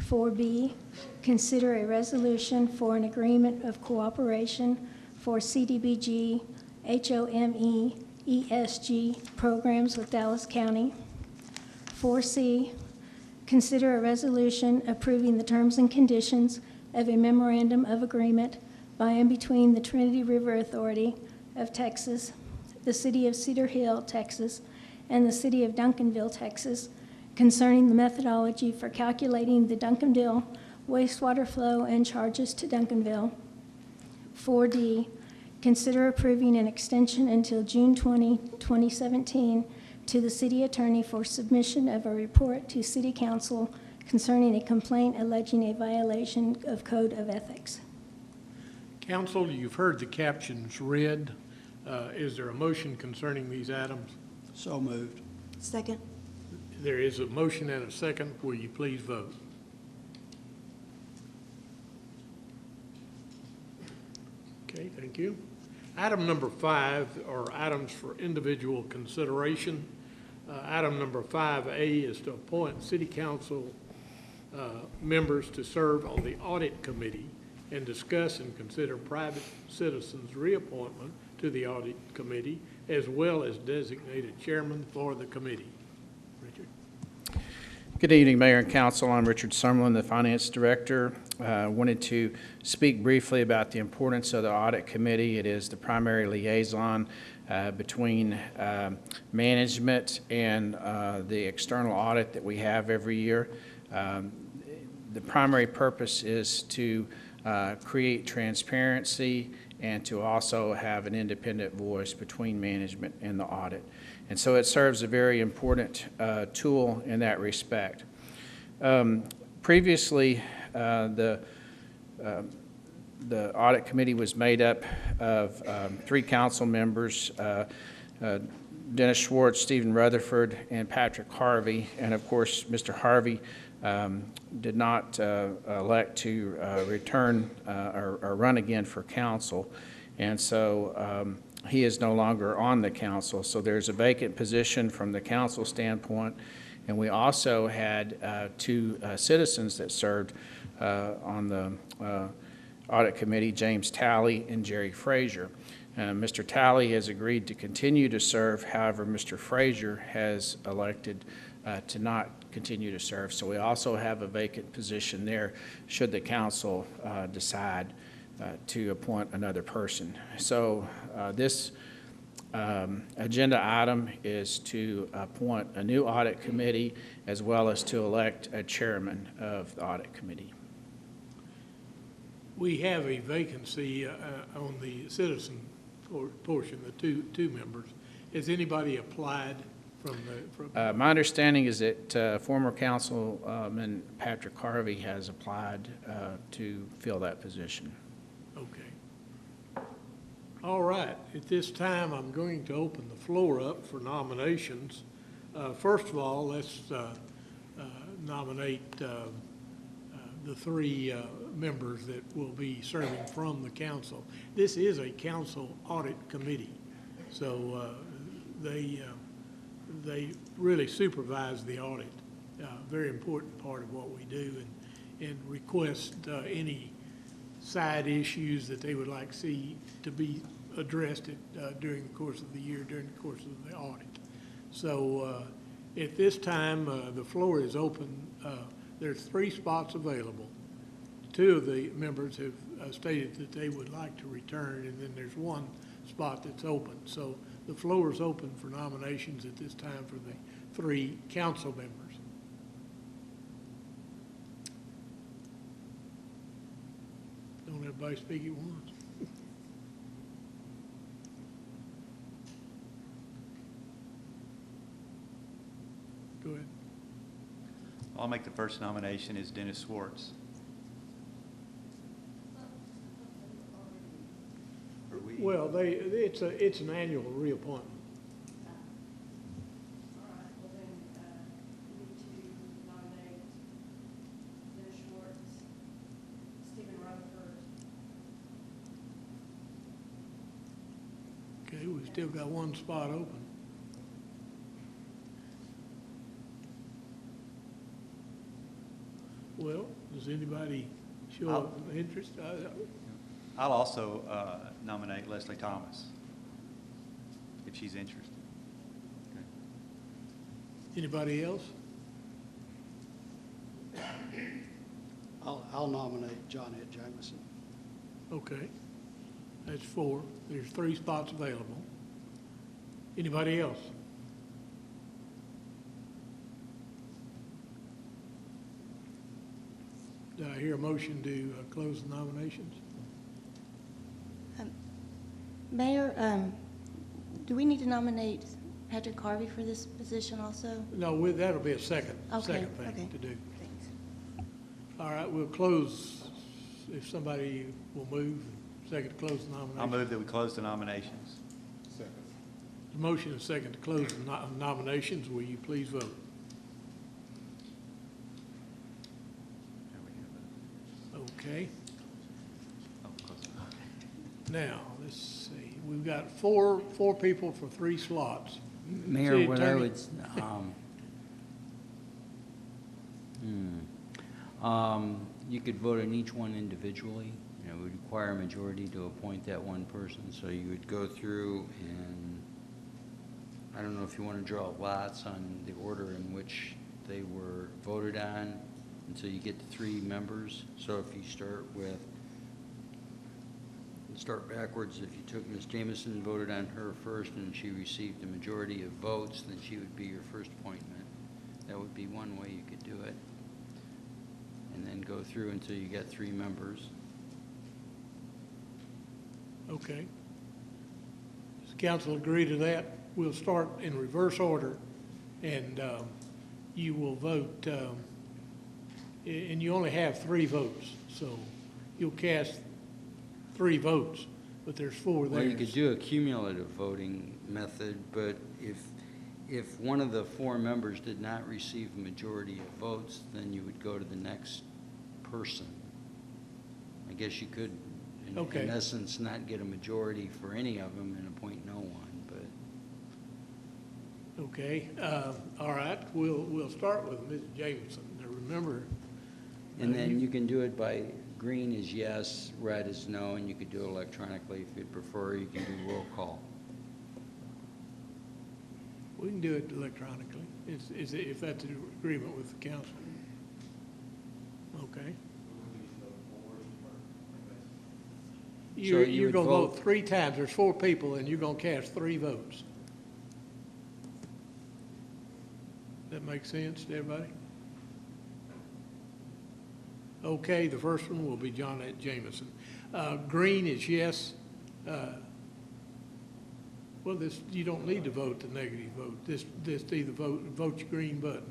[SPEAKER 17] 4B, consider a resolution for an agreement of cooperation for CDBG, HOME, ESG programs with Dallas County. 4C, consider a resolution approving the terms and conditions of a memorandum of agreement by and between the Trinity River Authority of Texas, the City of Cedar Hill, Texas, and the City of Duncanville, Texas, concerning the methodology for calculating the Duncanville wastewater flow and charges to Duncanville. 4D, consider approving an extension until June 20, 2017 to the city attorney for submission of a report to City Council concerning a complaint alleging a violation of Code of Ethics.
[SPEAKER 1] Council, you've heard the captions read. Is there a motion concerning these items?
[SPEAKER 9] So moved.
[SPEAKER 6] Second.
[SPEAKER 1] There is a motion and a second. Will you please vote? Okay, thank you. Item number 5 are items for individual consideration. Item number 5A is to appoint city council members to serve on the audit committee and discuss and consider private citizens' reappointment to the audit committee, as well as designated chairman for the committee. Richard.
[SPEAKER 3] Good evening, Mayor and Council. I'm Richard Summerlin, the Finance Director. Wanted to speak briefly about the importance of the Audit Committee. It is the primary liaison between management and the external audit that we have every year. The primary purpose is to create transparency and to also have an independent voice between management and the audit. And so it serves a very important tool in that respect. Previously, the audit committee was made up of 3 council members, Dennis Schwartz, Stephen Rutherford, and Patrick Harvey. And of course, Mr. Harvey did not elect to return or run again for council. And so he is no longer on the council. So there's a vacant position from the council standpoint. And we also had 2 citizens that served on the audit committee, James Talley and Jerry Frazier. Mr. Talley has agreed to continue to serve. However, Mr. Frazier has elected to not continue to serve. So we also have a vacant position there should the council decide to appoint another person. So this agenda item is to appoint a new audit committee as well as to elect a chairman of the audit committee.
[SPEAKER 1] we have a vacancy on the citizen portion, the two members. Has anybody applied from
[SPEAKER 18] My understanding is that former Councilman Patrick Harvey has applied to fill that position.
[SPEAKER 1] Okay. All right. At this time, I'm going to open the floor up for nominations. First of all, let's nominate the three members that will be serving from the council. This is a council audit committee, so they really supervise the audit. Very important part of what we do, and request any side issues that they would like to see to be addressed during the course of the year, during the course of the audit. So at this time, the floor is open. There's 3 spots available. 2 of the members have stated that they would like to return, and then there's 1 spot that's open. So the floor is open for nominations at this time for the 3 council members. Don't everybody speak at once. Go ahead.
[SPEAKER 14] I'll make the first nomination is Dennis Swartz.
[SPEAKER 1] Well, it's an annual reappointment. Okay, we've still got 1 spot open. Well, does anybody show interest?
[SPEAKER 14] I'll also nominate Leslie Thomas, if she's interested. Okay.
[SPEAKER 1] Anybody else?
[SPEAKER 9] I'll nominate John Ed Jameson.
[SPEAKER 1] Okay, that's 4. There's 3 spots available. Anybody else? Do I hear a motion to close the nominations?
[SPEAKER 6] Mayor, do we need to nominate Patrick Harvey for this position also?
[SPEAKER 1] No, that'll be a second thing to do.
[SPEAKER 6] Thanks.
[SPEAKER 1] All right, we'll close, if somebody will move, second to close the nominations.
[SPEAKER 14] I'll move that we close the nominations.
[SPEAKER 7] Second.
[SPEAKER 1] The motion is second to close the nominations. Will you please vote? Okay. Now, let's see. We've got four people for 3 slots.
[SPEAKER 19] Mayor,
[SPEAKER 1] City
[SPEAKER 19] what I
[SPEAKER 1] Attorney.
[SPEAKER 19] would, you could vote on each one individually. You know, it would require a majority to appoint that one person. So you would go through and, I don't know if you want to draw lots on the order in which they were voted on until you get to 3 members. So if you start backwards, if you took Ms. Jameson and voted on her first and she received a majority of votes, then she would be your first appointment. That would be one way you could do it. And then go through until you get 3 members.
[SPEAKER 1] Okay. Does the council agree to that? We'll start in reverse order, and you will vote, and you only have 3 votes, so you'll cast 3 votes, but there's 4 there.
[SPEAKER 19] Well, you could do a cumulative voting method, but if one of the 4 members did not receive a majority of votes, then you would go to the next person. I guess you could, in essence, not get a majority for any of them and appoint no one, but.
[SPEAKER 1] Okay, all right, we'll start with Ms. Jameson. Now remember.
[SPEAKER 19] And then you can do it by green is yes, red is no, and you could do it electronically if you'd prefer. You can do roll call.
[SPEAKER 1] We can do it electronically, if that's an agreement with the council. Okay. You're going to vote 3 times. There's 4 people, and you're going to cast 3 votes. That makes sense to everybody? Okay, the first one will be Johnette Jameson. Green is yes. Well, this, you don't need to vote the negative vote. This either vote your green button.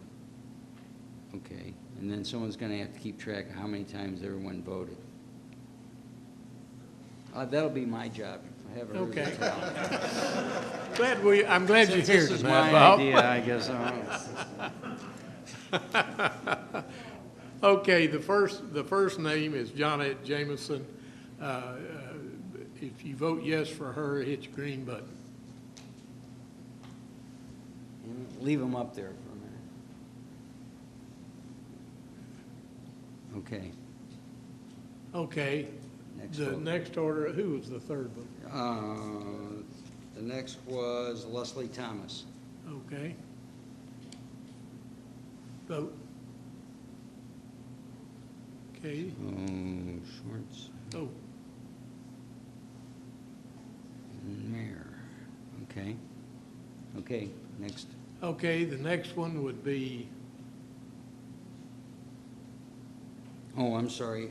[SPEAKER 19] Okay, and then someone's gonna have to keep track of how many times everyone voted. That'll be my job. I have a really
[SPEAKER 1] Okay.
[SPEAKER 19] talent.
[SPEAKER 1] I'm glad you're here
[SPEAKER 19] This is
[SPEAKER 1] tonight,
[SPEAKER 19] my
[SPEAKER 1] Bob.
[SPEAKER 19] idea, I guess.
[SPEAKER 1] Okay, the first name is Johnette Jameson. If you vote yes for her, hit your green button.
[SPEAKER 19] And leave them up there for a minute. Okay.
[SPEAKER 1] Okay.
[SPEAKER 19] Next
[SPEAKER 1] The
[SPEAKER 19] vote.
[SPEAKER 1] next order, who was the third one?
[SPEAKER 19] The next was Leslie Thomas.
[SPEAKER 1] Okay. Vote. Okay.
[SPEAKER 19] Schwartz.
[SPEAKER 1] Oh.
[SPEAKER 19] And Mayor. Okay. Okay, next.
[SPEAKER 1] Okay, the next one would be,
[SPEAKER 19] Oh, I'm sorry,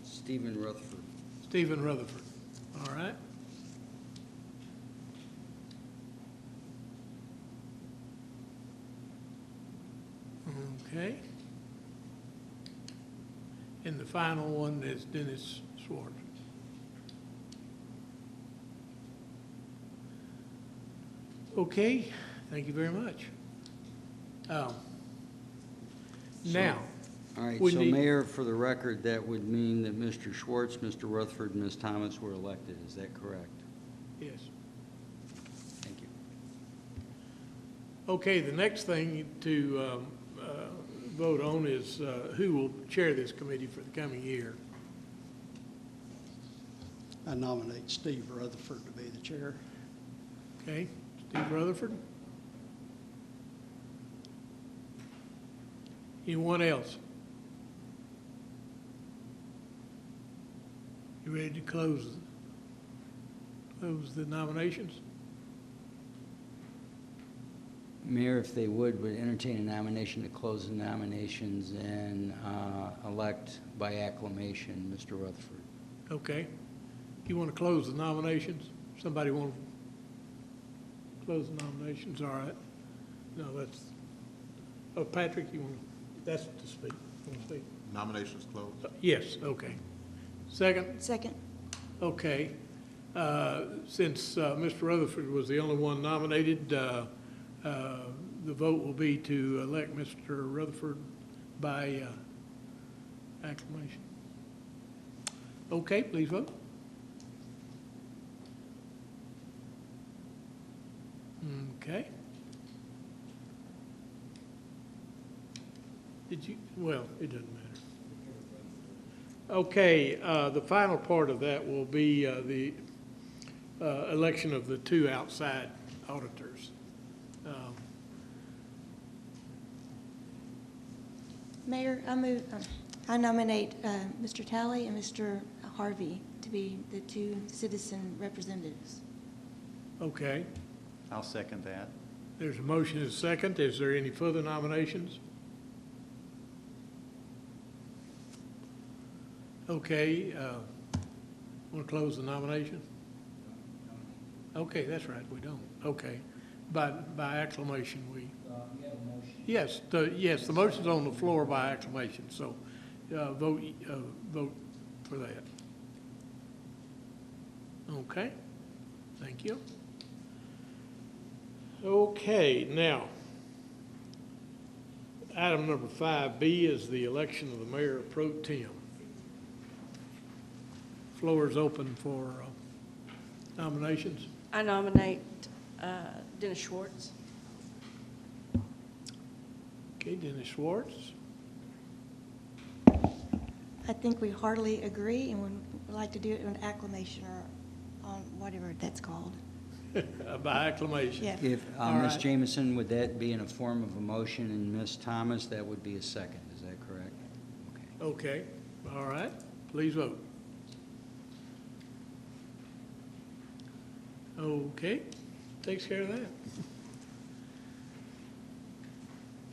[SPEAKER 19] Stephen Rutherford.
[SPEAKER 1] Stephen Rutherford. All right. Okay. And the final one is Dennis Schwartz. Okay, thank you very much. Now,
[SPEAKER 19] All right,
[SPEAKER 1] we
[SPEAKER 19] so
[SPEAKER 1] need-
[SPEAKER 19] Mayor, for the record, that would mean that Mr. Schwartz, Mr. Rutherford, and Ms. Thomas were elected. Is that correct?
[SPEAKER 1] yes.
[SPEAKER 19] Thank you.
[SPEAKER 1] Okay, the next thing to vote on is who will chair this committee for the coming year.
[SPEAKER 20] I nominate Steve Rutherford to be the chair.
[SPEAKER 1] Okay, Steve Rutherford. Anyone else? You ready to close the nominations?
[SPEAKER 19] Mayor, if they would entertain a nomination to close the nominations and elect by acclamation Mr. Rutherford.
[SPEAKER 1] Okay. You want to close the nominations? Somebody want to close the nominations? All right. No, that's, oh, Patrick, you want to, that's to speak. You want to speak?
[SPEAKER 7] Nominations closed.
[SPEAKER 1] Yes, okay. Second?
[SPEAKER 6] Second.
[SPEAKER 1] Okay. Since Mr. Rutherford was the only one nominated, the vote will be to elect Mr. Rutherford by acclamation. Okay, please vote. Okay. Did you, well, it doesn't matter. Okay, the final part of that will be the election of the two outside auditors.
[SPEAKER 6] Mayor, I nominate Mr. Talley and Mr. Harvey to be the two citizen representatives.
[SPEAKER 1] Okay,
[SPEAKER 14] I'll second that.
[SPEAKER 1] there's a motion and a second. Is there any further nominations? Okay, want to close the nomination? Okay, that's right, we don't. Okay, by acclamation, we. Yes, the motion's on the floor by acclamation, so vote for that. Okay, thank you. Okay, now, item number 5B is the election of the mayor pro tem. Floor is open for nominations.
[SPEAKER 4] I nominate Dennis Schwartz.
[SPEAKER 1] Okay, Dennis Schwartz.
[SPEAKER 6] I think we heartily agree and would like to do it on acclamation or on whatever that's called.
[SPEAKER 1] By acclamation.
[SPEAKER 6] Yeah.
[SPEAKER 19] If,
[SPEAKER 1] All
[SPEAKER 19] Ms.
[SPEAKER 1] right.
[SPEAKER 19] Jameson, would that be in a form of a motion, and Ms. Thomas, that would be a second, is that correct?
[SPEAKER 1] Okay, all right, please vote. Okay, takes care of that.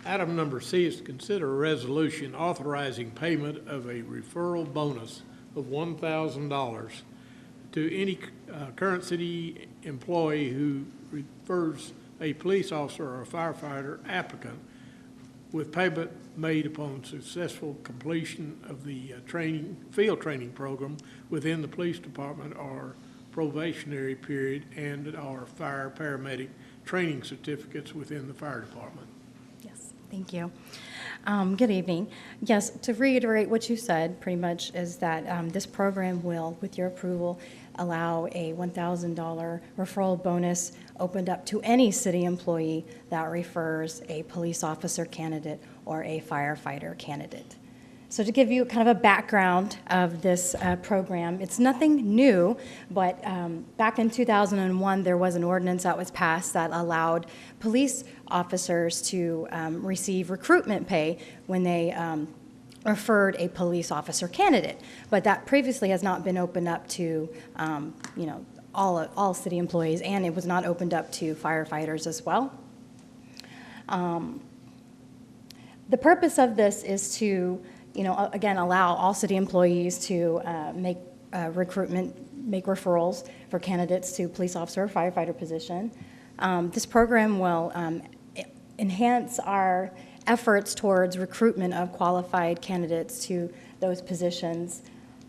[SPEAKER 1] Item number C is to consider a resolution authorizing payment of a referral bonus of $1,000 to any current city employee who refers a police officer or a firefighter applicant, with payment made upon successful completion of the field training program within the police department or probationary period and our fire paramedic training certificates within the fire department.
[SPEAKER 21] Yes, thank you. Good evening. Yes, to reiterate what you said, pretty much is that this program will, with your approval, allow a $1,000 referral bonus opened up to any city employee that refers a police officer candidate or a firefighter candidate. So to give you kind of a background of this program, it's nothing new, but back in 2001, there was an ordinance that was passed that allowed police officers to receive recruitment pay when they referred a police officer candidate. But that previously has not been opened up to, all city employees, and it was not opened up to firefighters as well. The purpose of this is to, again, allow all city employees to make referrals for candidates to police officer or firefighter position. This program will enhance our efforts towards recruitment of qualified candidates to those positions.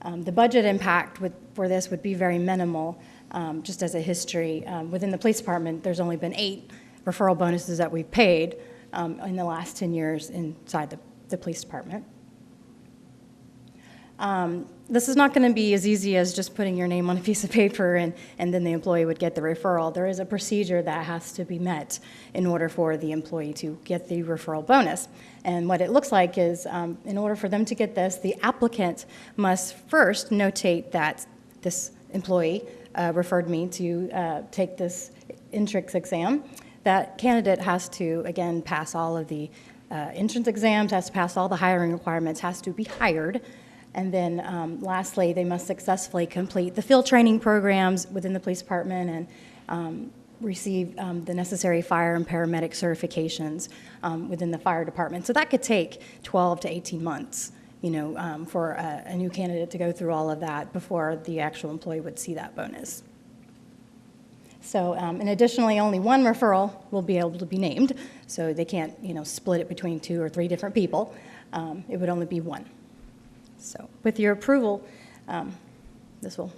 [SPEAKER 21] The budget impact for this would be very minimal. Just as a history, within the police department, there's only been 8 referral bonuses that we've paid in the last 10 years inside the police department. This is not going to be as easy as just putting your name on a piece of paper and then the employee would get the referral. There is a procedure that has to be met in order for the employee to get the referral bonus. And what it looks like is, in order for them to get this, the applicant must first notate that this employee referred me to take this entrance exam. That candidate has to, again, pass all of the entrance exams, has to pass all the hiring requirements, has to be hired. And then lastly, they must successfully complete the field training programs within the police department and receive the necessary fire and paramedic certifications within the fire department. So that could take 12 to 18 months, for a new candidate to go through all of that before the actual employee would see that bonus. So, and additionally, only one referral will be able to be named, so they can't, split it between 2 or 3 different people. It would only be one. So, with your approval, this will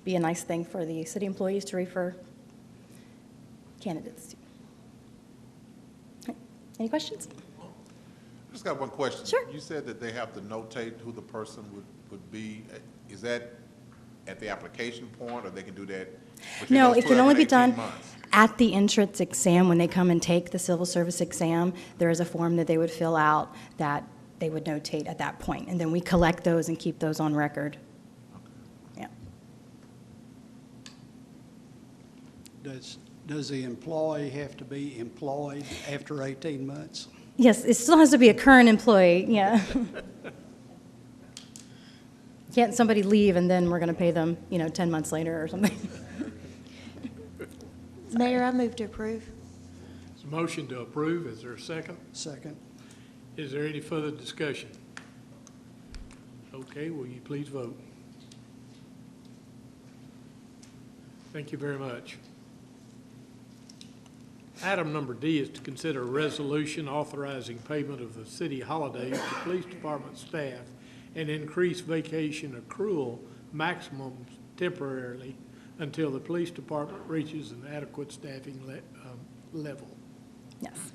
[SPEAKER 21] be a nice thing for the city employees to refer candidates to. Any questions?
[SPEAKER 7] I just got one question.
[SPEAKER 21] Sure.
[SPEAKER 7] You said that they have to notate who the person would be. Is that at the application point, or they can do that?
[SPEAKER 21] No, it can only be done at the entrance exam. When they come and take the civil service exam, there is a form that they would fill out that they would notate at that point, and then we collect those and keep those on record. Okay.
[SPEAKER 20] Yeah. Does the employee have to be employed after 18 months?
[SPEAKER 21] Yes, it still has to be a current employee, yeah. Can't somebody leave and then we're going to pay them, 10 months later or something.
[SPEAKER 6] Mayor, I move to approve.
[SPEAKER 1] It's a motion to approve. Is there a second?
[SPEAKER 20] Second.
[SPEAKER 1] Is there any further discussion? Okay, will you please vote? Thank you very much. Item number D is to consider a resolution authorizing payment of the city holidays to police department staff and increase vacation accrual maximums temporarily until the police department reaches an adequate staffing level.
[SPEAKER 21] Yes.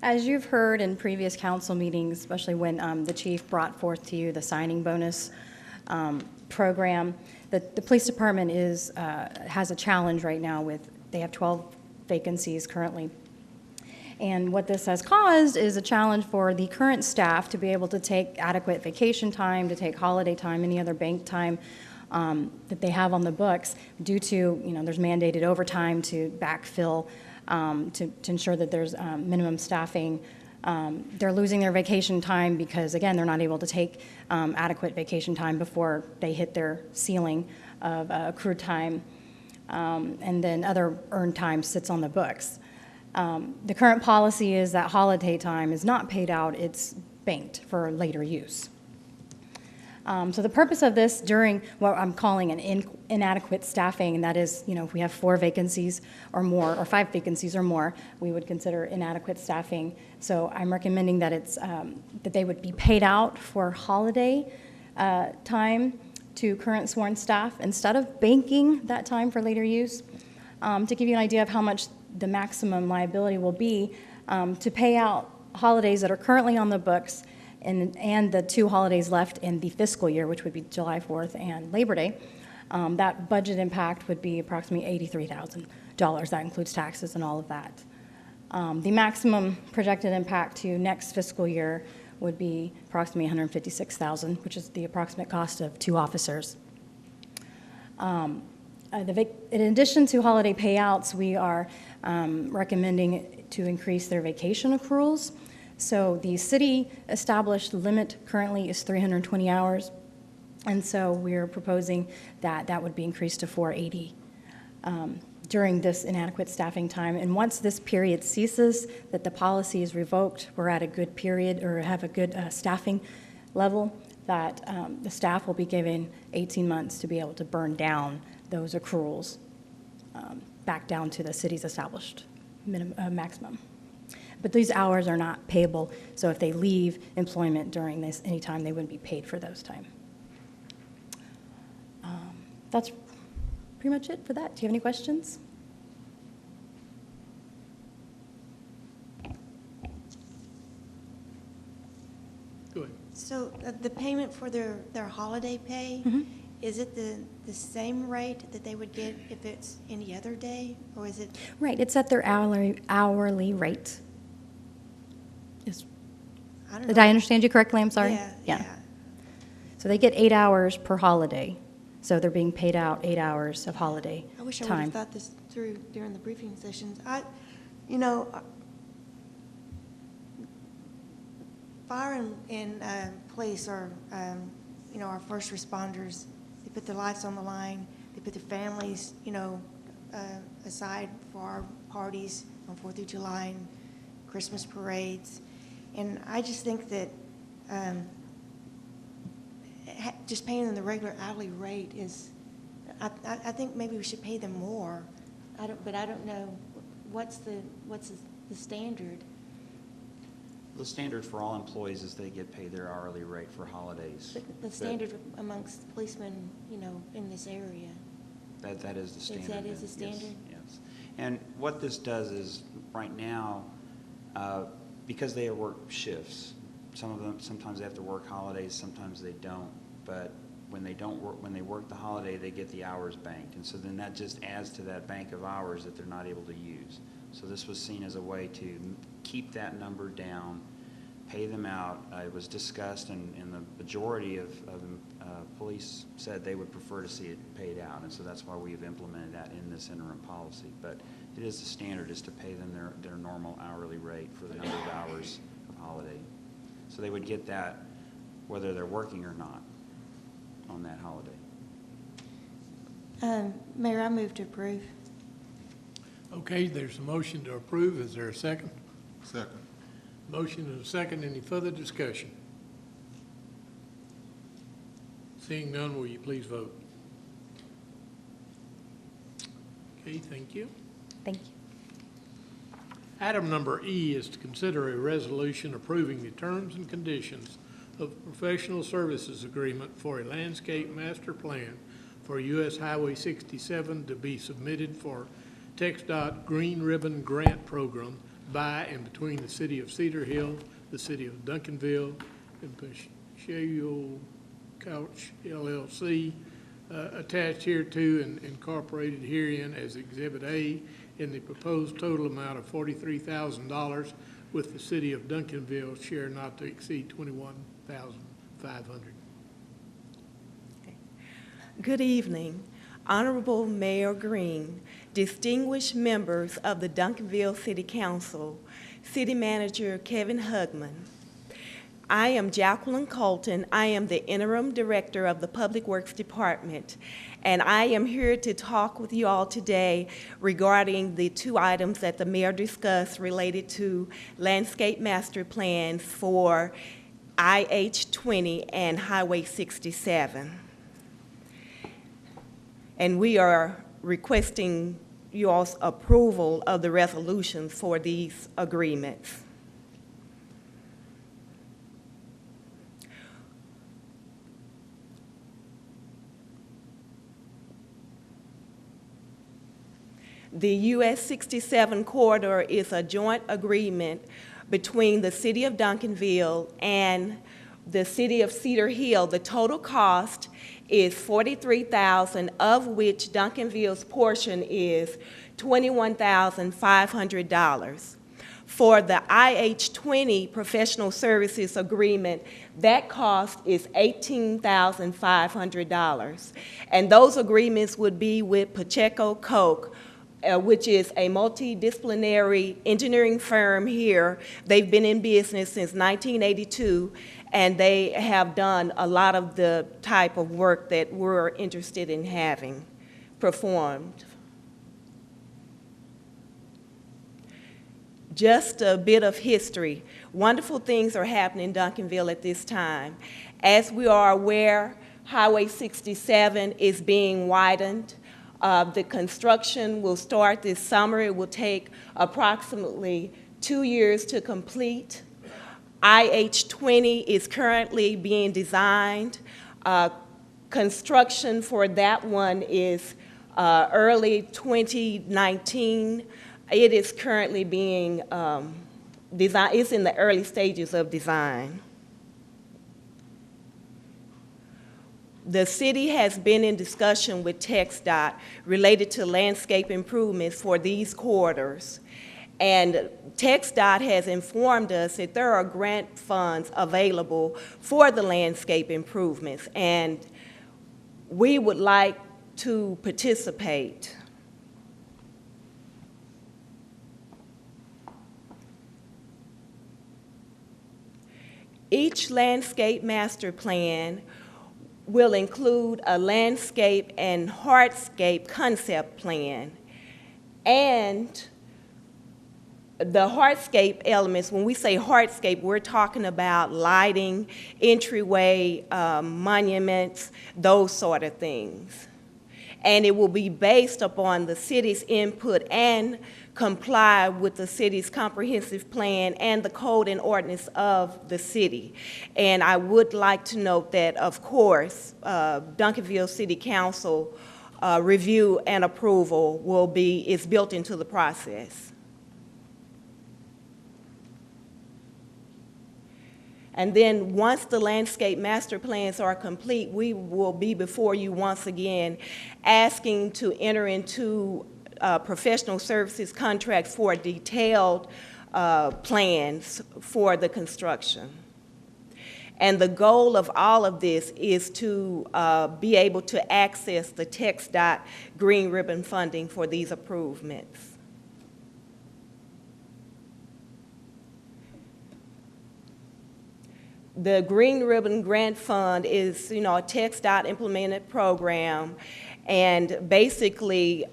[SPEAKER 21] As you've heard in previous council meetings, especially when the chief brought forth to you the signing bonus program, the police department has a challenge right now with, they have 12 vacancies currently. And what this has caused is a challenge for the current staff to be able to take adequate vacation time, to take holiday time, any other bank time that they have on the books due to, there's mandated overtime to backfill, to ensure that there's minimum staffing. They're losing their vacation time because, again, they're not able to take adequate vacation time before they hit their ceiling of accrued time. And then other earned time sits on the books. The current policy is that holiday time is not paid out, it's banked for later use. So the purpose of this during what I'm calling an inadequate staffing, and that is, if we have 4 vacancies or more, or 5 vacancies or more, we would consider inadequate staffing. So I'm recommending that that they would be paid out for holiday time to current sworn staff instead of banking that time for later use. To give you an idea of how much the maximum liability will be, to pay out holidays that are currently on the books and the 2 holidays left in the fiscal year, which would be July 4th and Labor Day, that budget impact would be approximately $83,000. That includes taxes and all of that. The maximum projected impact to next fiscal year would be approximately $156,000, which is the approximate cost of 2 officers. In addition to holiday payouts, we are recommending to increase their vacation accruals. So the city established limit currently is 320 hours, and so we're proposing that that would be increased to 480 during this inadequate staffing time. And once this period ceases, that the policy is revoked, we're at a good period or have a good staffing level, that the staff will be given 18 months to be able to burn down those accruals back down to the city's established maximum. But these hours are not payable, so if they leave employment during this anytime, they wouldn't be paid for those time. That's pretty much it for that. Do you have any questions?
[SPEAKER 1] Go ahead.
[SPEAKER 6] So the payment for their holiday pay, is it the same rate that they would get if it's any other day, or is it?
[SPEAKER 21] Right, it's at their hourly rate.
[SPEAKER 6] I don't
[SPEAKER 21] Did
[SPEAKER 6] know.
[SPEAKER 21] I understand you correctly? I'm sorry?
[SPEAKER 6] Yeah.
[SPEAKER 21] So they get 8 hours per holiday. So they're being paid out 8 hours of holiday
[SPEAKER 6] I wish I would
[SPEAKER 21] time.
[SPEAKER 6] have thought this through during the briefing sessions. Fire and police are, our first responders. They put their lives on the line. They put their families, aside for our parties on 4th of July and Christmas parades. And I just think that just paying them the regular hourly rate is, I think maybe we should pay them more. I don't know, what's the standard?
[SPEAKER 15] The standard for all employees is they get paid their hourly rate for holidays.
[SPEAKER 6] The standard amongst policemen, in this area.
[SPEAKER 15] That is the standard.
[SPEAKER 6] That is the standard?
[SPEAKER 15] Yes. And what this does is, right now, because they work shifts, some of them, sometimes they have to work holidays, sometimes they don't. But when they work the holiday, they get the hours banked. And so then that just adds to that bank of hours that they're not able to use. So this was seen as a way to keep that number down, pay them out. It was discussed, and the majority of police said they would prefer to see it paid out. And so that's why we've implemented that in this interim policy. But it is the standard, is to pay them their normal hourly rate for the number of hours of holiday. So they would get that whether they're working or not on that holiday.
[SPEAKER 6] Mayor, I move to approve.
[SPEAKER 1] Okay, there's a motion to approve. Is there a second?
[SPEAKER 7] Second.
[SPEAKER 1] Motion and a second. Any further discussion? Seeing none, will you please vote? Okay, thank you.
[SPEAKER 21] Thank you.
[SPEAKER 1] Item number E is to consider a resolution approving the terms and conditions of professional services agreement for a landscape master plan for U.S. Highway 67 to be submitted for TxDOT Green Ribbon Grant Program by and between the City of Cedar Hill, the City of Duncanville, and Pacheco Couch LLC, attached hereto and incorporated herein as Exhibit A in the proposed total amount of $43,000, with the City of Duncanville share not to exceed $21,500.
[SPEAKER 10] Good evening, Honorable Mayor Green, distinguished members of the Duncanville City Council, City Manager Kevin Hugman. I am Jacqueline Colton. I am the Interim Director of the Public Works Department, and I am here to talk with you all today regarding the two items that the mayor discussed related to landscape master plans for IH-20 and Highway 67. And we are requesting you all's approval of the resolutions for these agreements. The US 67 corridor is a joint agreement between the City of Duncanville and the City of Cedar Hill. The total cost is $43,000, of which Duncanville's portion is $21,500. For the IH-20 professional services agreement, that cost is $18,500. And those agreements would be with Pacheco Koch, which is a multidisciplinary engineering firm here. They've been in business since 1982, and they have done a lot of the type of work that we're interested in having performed. Just a bit of history. Wonderful things are happening in Duncanville at this time. As we are aware, Highway 67 is being widened. The construction will start this summer. It will take approximately 2 years to complete. IH-20 is currently being designed. Construction for that one is early 2019. It is currently being designed. It's in the early stages of design. The city has been in discussion with TxDOT related to landscape improvements for these corridors. And TxDOT has informed us that there are grant funds available for the landscape improvements, and we would like to participate. Each landscape master plan will include a landscape and hardscape concept plan. And the hardscape elements, when we say hardscape, we're talking about lighting, entryway, monuments, those sort of things. And it will be based upon the city's input and comply with the city's comprehensive plan and the code and ordinance of the city. And I would like to note that, of course, Duncanville City Council review and approval is built into the process. And then once the landscape master plans are complete, we will be before you once again asking to enter into professional services contracts for detailed plans for the construction. And the goal of all of this is to be able to access the TxDOT green ribbon funding for these improvements. The Green Ribbon Grant Fund is, a TxDOT implemented program, and basically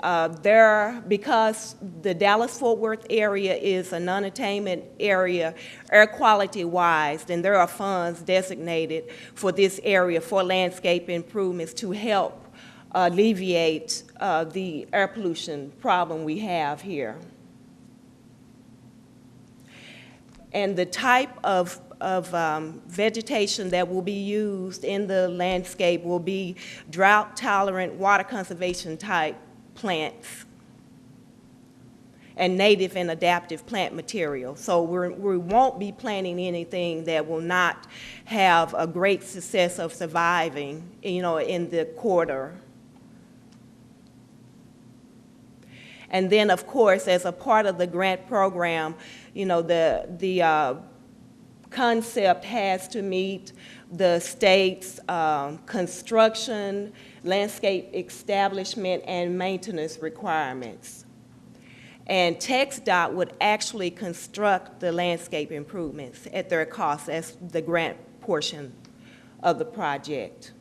[SPEAKER 10] because the Dallas-Fort Worth area is a non-attainment area air quality-wise, then there are funds designated for this area for landscape improvements to help alleviate the air pollution problem we have here. And the type of vegetation that will be used in the landscape will be drought-tolerant, water conservation type plants and native and adaptive plant material. So we won't be planting anything that will not have a great success of surviving, in the corridor. And then, of course, as a part of the grant program, the concept has to meet the state's construction, landscape establishment, and maintenance requirements. And TxDOT would actually construct the landscape improvements at their cost as the grant portion of the project.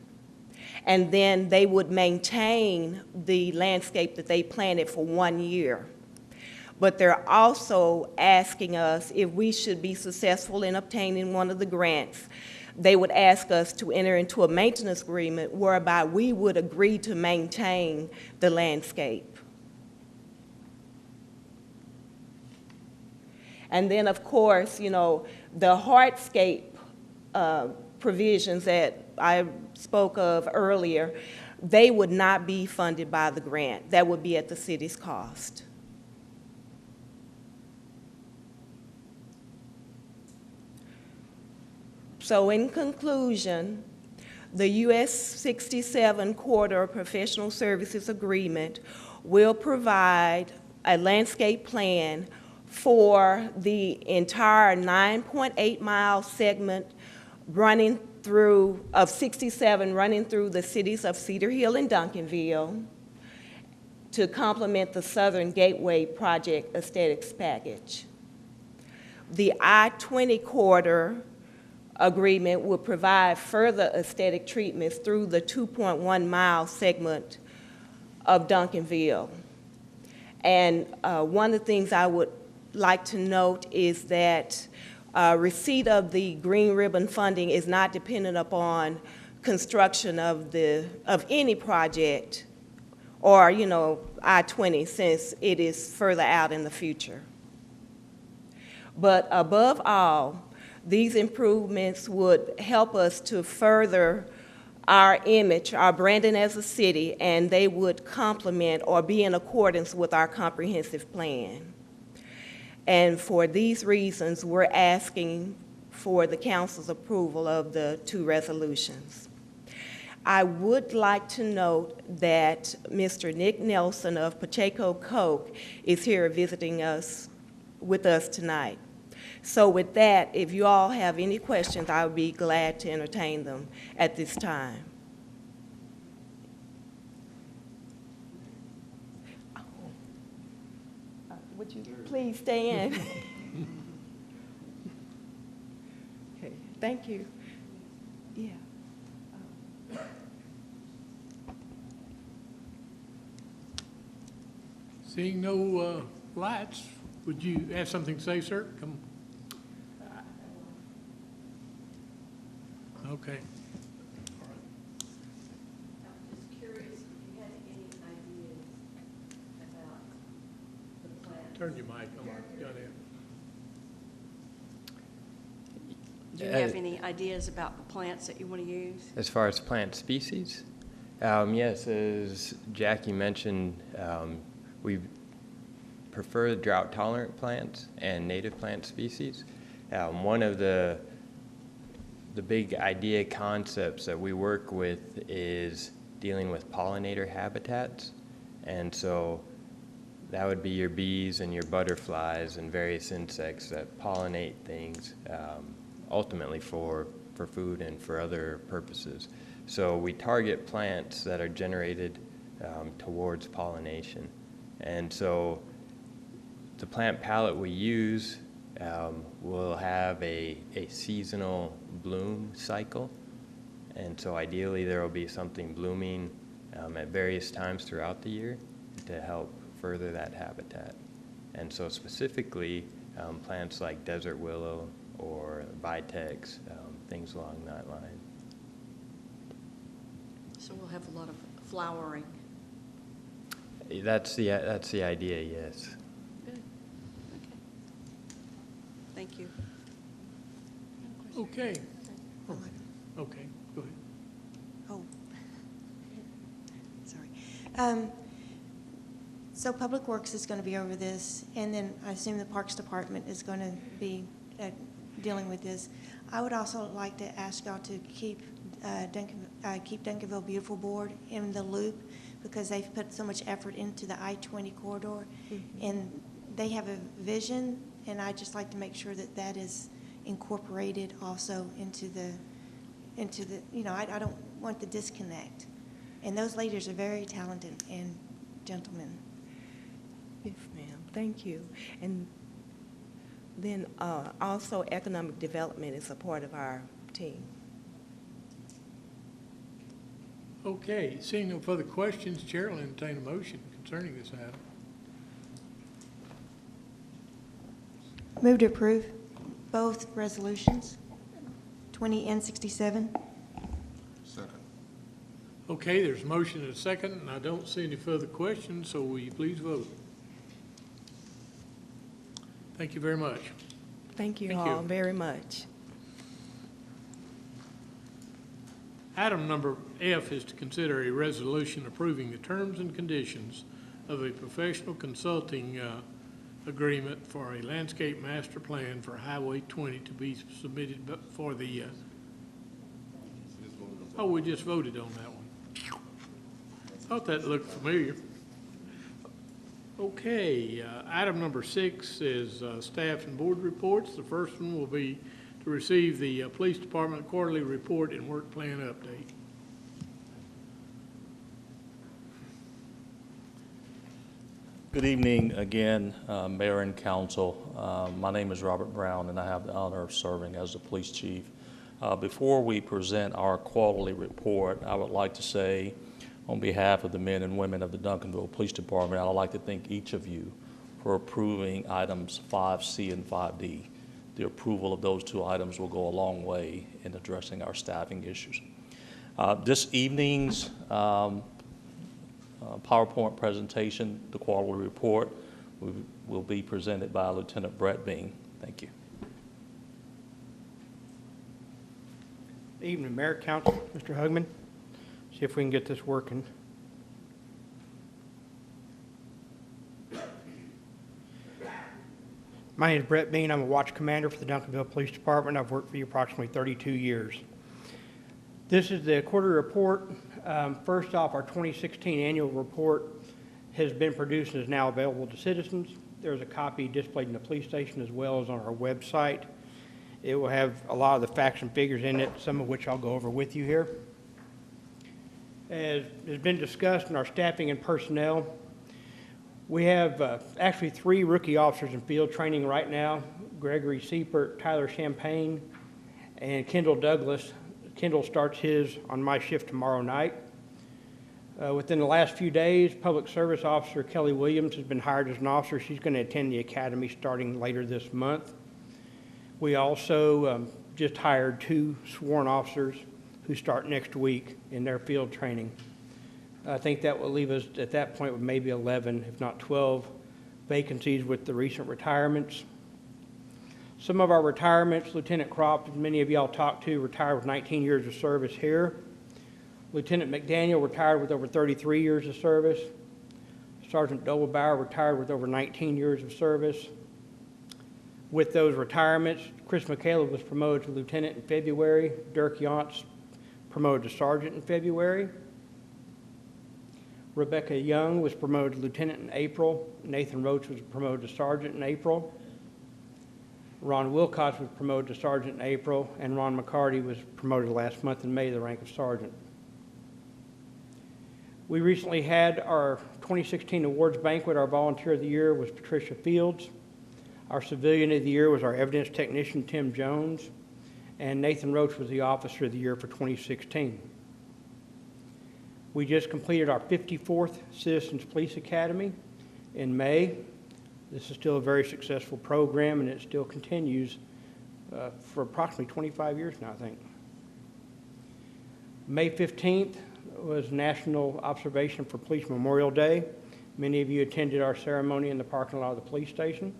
[SPEAKER 10] And then they would maintain the landscape that they planted for 1 year. But they're also asking us if we should be successful in obtaining one of the grants, they would ask us to enter into a maintenance agreement whereby we would agree to maintain the landscape. And then, of course, you know, the hardscape provisions that I spoke of earlier, they would not be funded by the grant. That would be at the city's cost. So in conclusion, the US 67 Corridor Professional Services Agreement will provide a landscape plan for the entire 9.8-mile segment running through, of 67 running through the cities of Cedar Hill and Duncanville to complement the Southern Gateway Project aesthetics package. The I-20 corridor agreement will provide further aesthetic treatments through the 2.1-mile segment of Duncanville. And one of the things I would like to note is that receipt of the green ribbon funding is not dependent upon construction of any project or, you know, I-20, since it is further out in the future. But above all, these improvements would help us to further our image, our branding as a city, and they would complement or be in accordance with our comprehensive plan. And for these reasons, we're asking for the council's approval of the two resolutions. I would like to note that Mr. Nick Nelson of Pacheco Coke is here visiting us with us tonight. So with that, if you all have any questions, I would be glad to entertain them at this time. Would you please stand? Okay, thank you. Yeah.
[SPEAKER 1] Seeing no lights, would you have something to say, sir? Come on. Okay.
[SPEAKER 4] I'm just curious if you had any ideas about the plan.
[SPEAKER 1] Turn your mic on. Go ahead.
[SPEAKER 4] Do you have any ideas about the plants that you want to use?
[SPEAKER 8] As far as plant species? Yes, as Jackie mentioned, we prefer drought-tolerant plants and native plant species. One of the big idea concepts that we work with is dealing with pollinator habitats. And so that would be your bees and your butterflies and various insects that pollinate things, ultimately for food and for other purposes. So we target plants that are generated towards pollination. And so the plant palette we use will have a seasonal bloom cycle. And so ideally there will be something blooming at various times throughout the year to help further that habitat. And so specifically plants like desert willow or vitex, things along that line.
[SPEAKER 4] So we'll have a lot of flowering.
[SPEAKER 8] That's the idea, yes.
[SPEAKER 4] Good. Okay. Thank you.
[SPEAKER 1] Okay. Oh, okay, go ahead.
[SPEAKER 6] Oh, sorry. So Public Works is going to be over this, and then I assume the Parks Department is going to be dealing with this. I would also like to ask y'all to keep Duncanville Beautiful Board in the loop, because they've put so much effort into the I-20 corridor, and they have a vision, and I'd just like to make sure that that is incorporated also into the, you know, I don't want the disconnect. And those ladies are very talented and gentlemen.
[SPEAKER 10] Yes, ma'am. Thank you. And then also economic development is a part of our team.
[SPEAKER 1] Okay, seeing no further questions, Chair will entertain a motion concerning this item.
[SPEAKER 6] Move to approve both resolutions, 20 and 67.
[SPEAKER 7] Second.
[SPEAKER 1] Okay, there's a motion and a second, and I don't see any further questions, so will you please vote? Thank you very much.
[SPEAKER 10] Thank you
[SPEAKER 1] Thank
[SPEAKER 10] all
[SPEAKER 1] you.
[SPEAKER 10] very much.
[SPEAKER 1] Item number F is to consider a resolution approving the terms and conditions of a professional consulting agreement for a landscape master plan for Highway 20 to be submitted for the, oh, we just voted on that one. Thought that looked familiar. Okay, item number 6 is staff and board reports. The first one will be to receive the police department quarterly report and work plan update.
[SPEAKER 12] Good evening again, Mayor and Council. My name is Robert Brown, and I have the honor of serving as the police chief. Before we present our quarterly report, I would like to say, on behalf of the men and women of the Duncanville Police Department, I would like to thank each of you for approving items 5C and 5D. The approval of those two items will go a long way in addressing our staffing issues. This evening's PowerPoint presentation, the quarterly report, will be presented by Lieutenant Brett Bean. Thank you.
[SPEAKER 22] Good evening, Mayor, Council, Mr. Hugman. See if we can get this working. My name is Brett Bean. I'm a watch commander for the Duncanville Police Department. I've worked for you approximately 32 years. This is the quarterly report. First off, our 2016 annual report has been produced and is now available to citizens. There's a copy displayed in the police station as well as on our website. It will have a lot of the facts and figures in it, some of which I'll go over with you here. As has been discussed in our staffing and personnel, we have actually 3 rookie officers in field training right now: Gregory Seipert, Tyler Champagne, and Kendall Douglas. Kendall starts his on my shift tomorrow night. Within the last few days, Public Service Officer Kelly Williams has been hired as an officer. She's going to attend the academy starting later this month. We also just hired 2 sworn officers who start next week in their field training. I think that will leave us at that point with maybe 11, if not 12, vacancies with the recent retirements. Some of our retirements: Lieutenant Croft, as many of y'all talked to, retired with 19 years of service here. Lieutenant McDaniel retired with over 33 years of service. Sergeant Doblebauer retired with over 19 years of service. With those retirements, Chris McCaleb was promoted to lieutenant in February. Dirk Yantz promoted to sergeant in February. Rebecca Young was promoted to lieutenant in April. Nathan Roach was promoted to sergeant in April. Ron Wilcox was promoted to sergeant in April, and Ron McCarty was promoted last month in May to the rank of sergeant. We recently had our 2016 awards banquet. Our volunteer of the year was Patricia Fields. Our civilian of the year was our evidence technician, Tim Jones, and Nathan Roach was the officer of the year for 2016. We just completed our 54th Citizens Police Academy in May. This is still a very successful program, and it still continues for approximately 25 years now, I think. May 15th was National Observation for Police Memorial Day. Many of you attended our ceremony in the parking lot of the police station.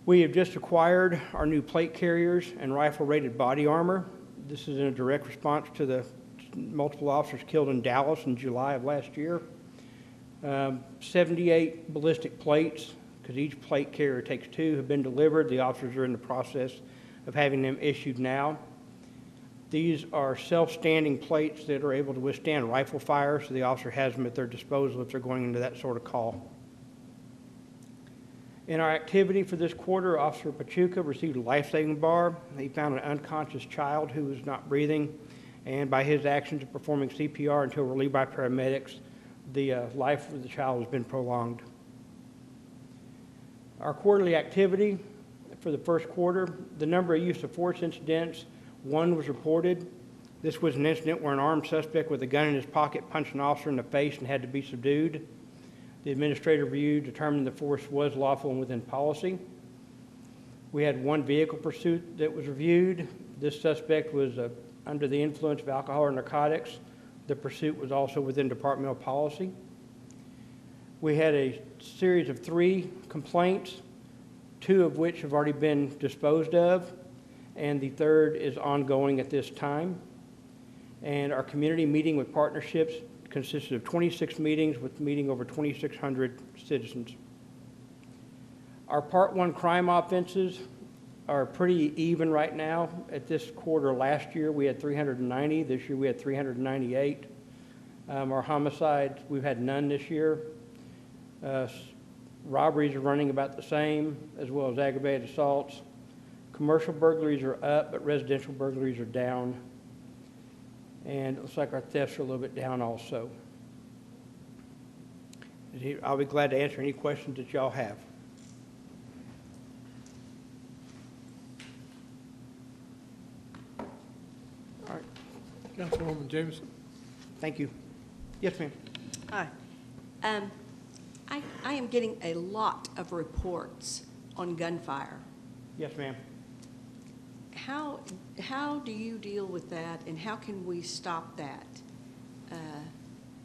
[SPEAKER 22] We have just acquired our new plate carriers and rifle-rated body armor. This is in a direct response to the multiple officers killed in Dallas in July of last year. 78 ballistic plates, because each plate carrier takes 2, have been delivered. The officers are in the process of having them issued now. These are self-standing plates that are able to withstand rifle fire, so the officer has them at their disposal if they're going into that sort of call. In our activity for this quarter, Officer Pachuca received a life-saving bar. He found an unconscious child who was not breathing, and by his actions of performing CPR until relieved by paramedics, the life of the child has been prolonged. Our quarterly activity for the first quarter, the number of use of force incidents, 1 was reported. This was an incident where an armed suspect with a gun in his pocket punched an officer in the face and had to be subdued. The administrative review determined the force was lawful and within policy. We had 1 vehicle pursuit that was reviewed. This suspect was under the influence of alcohol or narcotics. The pursuit was also within departmental policy. We had a series of 3 complaints, 2 of which have already been disposed of, and the 3rd is ongoing at this time. And our community meeting with partnerships consisted of 26 meetings with meeting over 2,600 citizens. Our Part 1 crime offenses are pretty even right now. At this quarter last year, we had 390. This year, we had 398. Our homicides, we've had none this year. Robberies are running about the same, as well as aggravated assaults. Commercial burglaries are up, but residential burglaries are down. And it looks like our thefts are a little bit down also. I'll be glad to answer any questions that y'all have. All right.
[SPEAKER 1] Councilwoman Jameson.
[SPEAKER 22] Thank you. Yes, ma'am.
[SPEAKER 4] Hi. I am getting a lot of reports on gunfire.
[SPEAKER 22] Yes, ma'am.
[SPEAKER 4] How do you deal with that, and how can we stop that?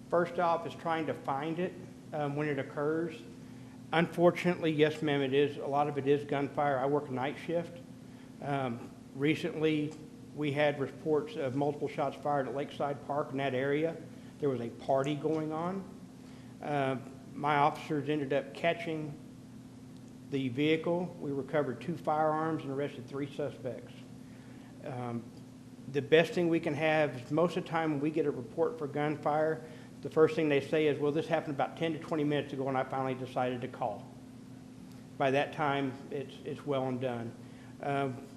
[SPEAKER 22] First off is trying to find it when it occurs. Unfortunately, yes, ma'am, it is. A lot of it is gunfire. I work night shift. Recently, we had reports of multiple shots fired at Lakeside Park in that area. There was a party going on. My officers ended up catching the vehicle. We recovered 2 firearms and arrested 3 suspects. The best thing we can have is most of the time when we get a report for gunfire, the first thing they say is, well, this happened about 10 to 20 minutes ago and I finally decided to call. By that time, it's well and done.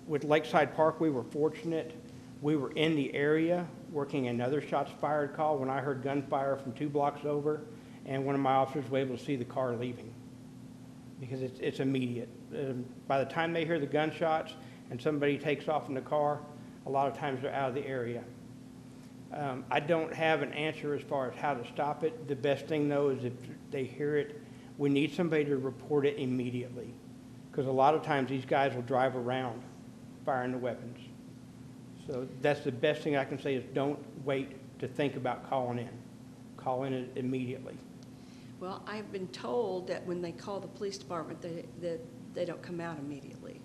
[SPEAKER 22] With Lakeside Park, we were fortunate. We were in the area working another shots fired call when I heard gunfire from 2 blocks over, and one of my officers was able to see the car leaving because it's immediate. By the time they hear the gunshots and somebody takes off in the car, a lot of times they're out of the area. I don't have an answer as far as how to stop it. The best thing, though, is if they hear it, we need somebody to report it immediately, because a lot of times these guys will drive around firing the weapons. So that's the best thing I can say is don't wait to think about calling in. Call in it immediately.
[SPEAKER 4] Well, I've been told that when they call the police department, that they don't come out immediately.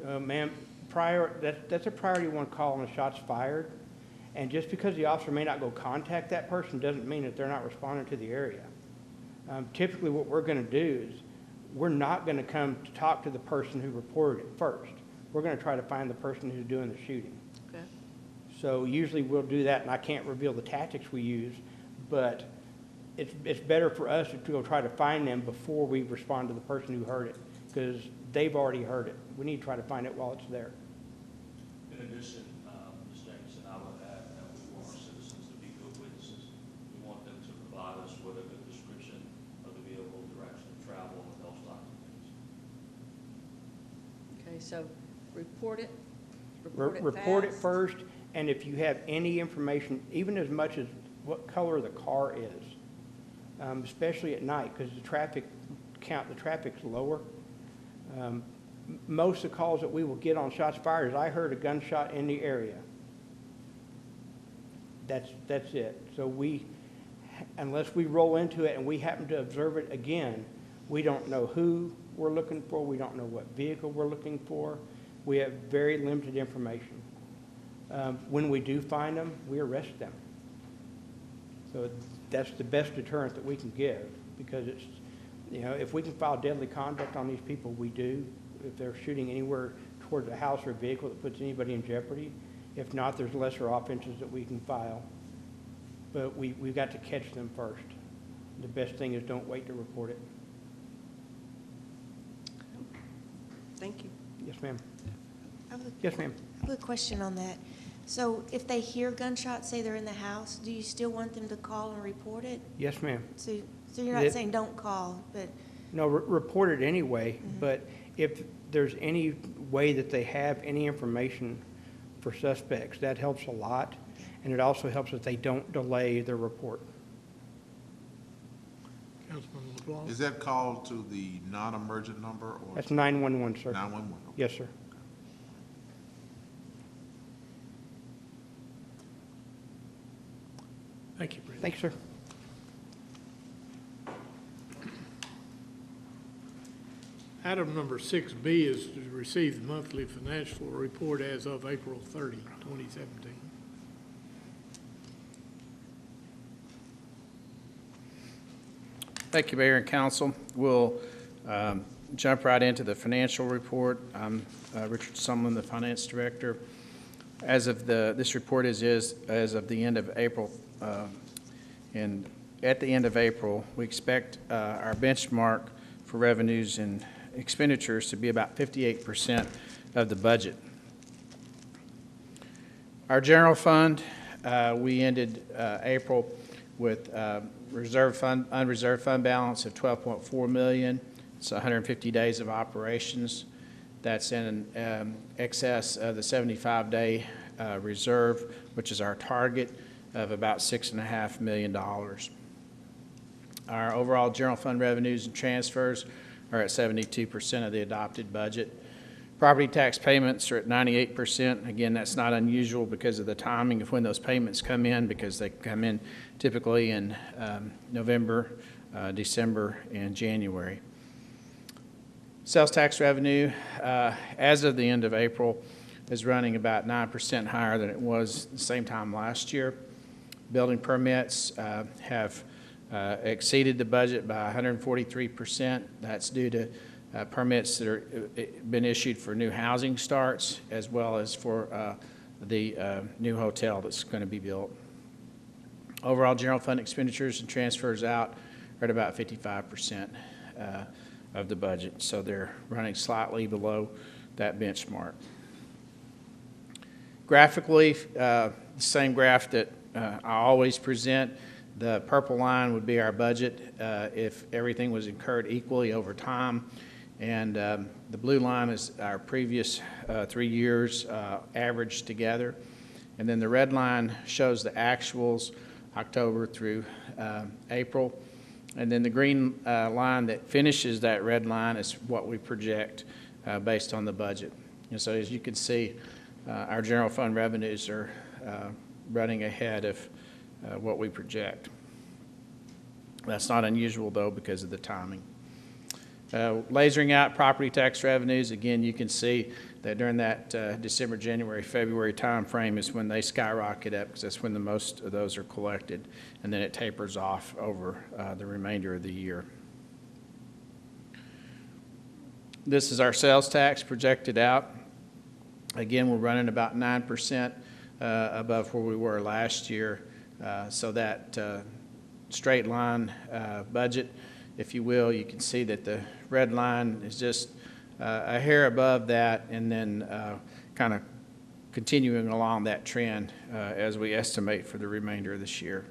[SPEAKER 22] Ma'am, that's a priority 1 call on the shots fired. And just because the officer may not go contact that person doesn't mean that they're not responding to the area. Typically what we're going to do is we're not going to come to talk to the person who reported it first. We're going to try to find the person who's doing the shooting.
[SPEAKER 4] Okay.
[SPEAKER 22] So usually we'll do that, and I can't reveal the tactics we use, but it's better for us to go try to find them before we respond to the person who heard it, because they've already heard it. We need to try to find it while it's there.
[SPEAKER 12] In addition, Ms. Jameson, I would add that we want our citizens to be good witnesses. We want them to provide us with a good description of the vehicle, direction of travel, and those types of things.
[SPEAKER 4] Okay, so report it.
[SPEAKER 22] Report it first, and if you have any information, even as much as what color the car is, especially at night, because the traffic's lower. Most of the calls that we will get on shots fired is I heard a gunshot in the area. That's it. So unless we roll into it and we happen to observe it again, we don't know who we're looking for. We don't know what vehicle we're looking for. We have very limited information. When we do find them, we arrest them. So that's the best deterrent that we can give, because it's, if we can file deadly conduct on these people, we do. If they're shooting anywhere towards a house or a vehicle that puts anybody in jeopardy. If not, there's lesser offenses that we can file. But we've got to catch them first. The best thing is don't wait to report it.
[SPEAKER 4] Thank you.
[SPEAKER 22] Yes, ma'am.
[SPEAKER 6] I have
[SPEAKER 22] Yes, ma'am.
[SPEAKER 6] I have a question on that. So if they hear gunshots, say they're in the house, do you still want them to call and report it?
[SPEAKER 22] Yes, ma'am.
[SPEAKER 6] So you're not
[SPEAKER 22] It-
[SPEAKER 6] saying don't call, but,
[SPEAKER 22] No, report it anyway, but if there's any way that they have any information for suspects, that helps a lot. And it also helps that they don't delay their report.
[SPEAKER 1] Councilman LeBlanc?
[SPEAKER 7] Is that called to the non-emergent number or?
[SPEAKER 22] That's 911, sir.
[SPEAKER 7] 911, okay.
[SPEAKER 22] Yes, sir.
[SPEAKER 1] Thank you, Brent.
[SPEAKER 22] Thank you, sir.
[SPEAKER 1] Item number 6B is to receive the monthly financial report as of April 30, 2017.
[SPEAKER 18] Thank you, Mayor and Council. We'll jump right into the financial report. I'm Richard Sumlin, the Finance Director. As of this report is as of the end of April, and at the end of April, we expect our benchmark for revenues and expenditures to be about 58% of the budget. Our general fund, we ended April with unreserved fund balance of $12.4 million. It's 150 days of operations. That's in excess of the 75-day reserve, which is our target of about $6.5 million. Our overall general fund revenues and transfers are at 72% of the adopted budget. Property tax payments are at 98%. Again, that's not unusual because of the timing of when those payments come in, because they come in typically in November, December, and January. Sales tax revenue, as of the end of April, is running about 9% higher than it was the same time last year. Building permits have exceeded the budget by 143%. That's due to permits that are been issued for new housing starts, as well as for the new hotel that's going to be built. Overall general fund expenditures and transfers out are at about 55% of the budget, so they're running slightly below that benchmark. Graphically, the same graph that I always present. The purple line would be our budget if everything was incurred equally over time, and the blue line is our previous 3 years averaged together, and then the red line shows the actuals October through April, and then the green line that finishes that red line is what we project based on the budget. And so as you can see, our general fund revenues are running ahead of what we project. That's not unusual, though, because of the timing. Lasering out property tax revenues, again, you can see that during that December, January, February time frame is when they skyrocket up, because that's when the most of those are collected, and then it tapers off over the remainder of the year. This is our sales tax projected out. Again, we're running about 9% above where we were last year. So that straight line budget, if you will, you can see that the red line is just a hair above that, and then kind of continuing along that trend as we estimate for the remainder of this year.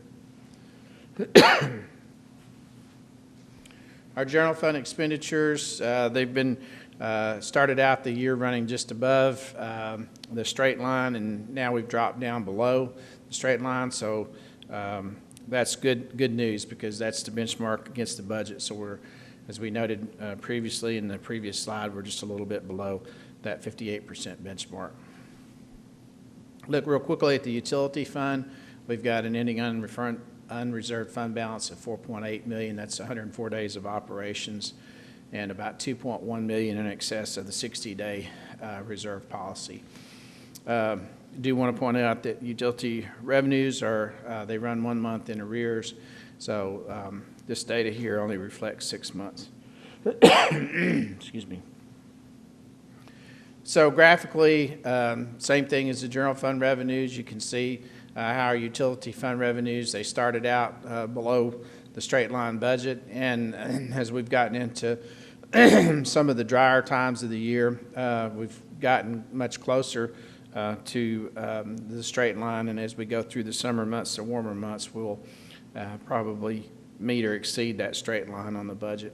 [SPEAKER 18] Our general fund expenditures, they've been started out the year running just above the straight line, and now we've dropped down below the straight line. So that's good news, because that's the benchmark against the budget. So we're, as we noted previously in the previous slide, we're just a little bit below that 58% benchmark. Look real quickly at the utility fund. We've got an ending unreserved fund balance of $4.8 million. That's 104 days of operations, and about $2.1 million in excess of the 60-day reserve policy. I do want to point out that utility revenues are, they run 1 month in arrears, so this data here only reflects 6 months. Excuse me. So graphically, same thing as the general fund revenues. You can see how our utility fund revenues, they started out below the straight line budget, and as we've gotten into some of the drier times of the year, we've gotten much closer to the straight line, and as we go through the summer months, the warmer months, we'll probably meet or exceed that straight line on the budget.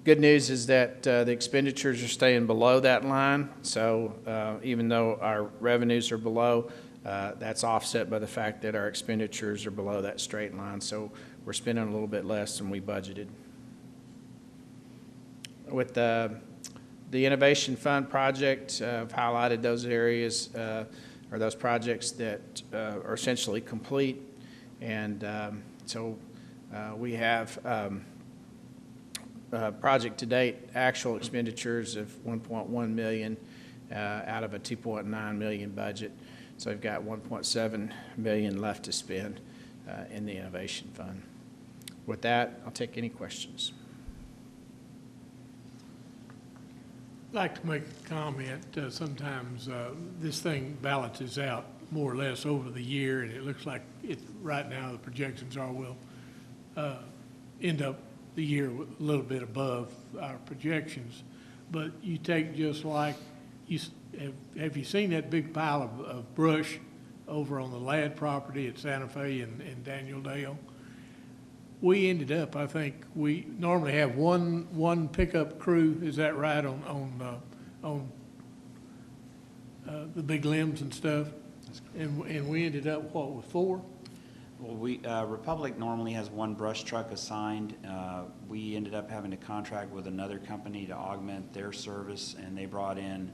[SPEAKER 18] Good news is that the expenditures are staying below that line, so even though our revenues are below, that's offset by the fact that our expenditures are below that straight line, so we're spending a little bit less than we budgeted. With the Innovation Fund project, I've highlighted those areas or those projects that are essentially complete, and so we have project to date actual expenditures of $1.1 million out of a $2.9 million budget. So we've got $1.7 million left to spend in the Innovation Fund. With that, I'll take any questions.
[SPEAKER 1] I'd like to make a comment. Sometimes this thing balances out more or less over the year, and it looks like right now the projections are we'll end up the year a little bit above our projections. But you take just like, have you seen that big pile of brush over on the Ladd property at Santa Fe and Daniel Dale? We ended up, I think, we normally have one pickup crew, is that right, on the big limbs and stuff? And we ended up, what, with 4?
[SPEAKER 15] Well, Republic normally has one brush truck assigned. We ended up having to contract with another company to augment their service, and they brought in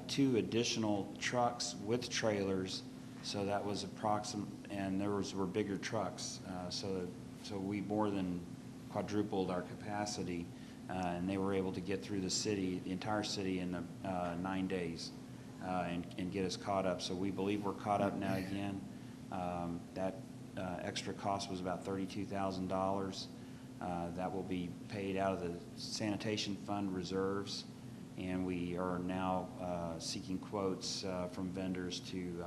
[SPEAKER 15] 2 additional trucks with trailers. So that was approximate, and were bigger trucks. So we more than quadrupled our capacity, and they were able to get through the entire city in 9 days, and get us caught up. So we believe we're caught up now again. That extra cost was about $32,000. That will be paid out of the sanitation fund reserves, and we are now seeking quotes from vendors to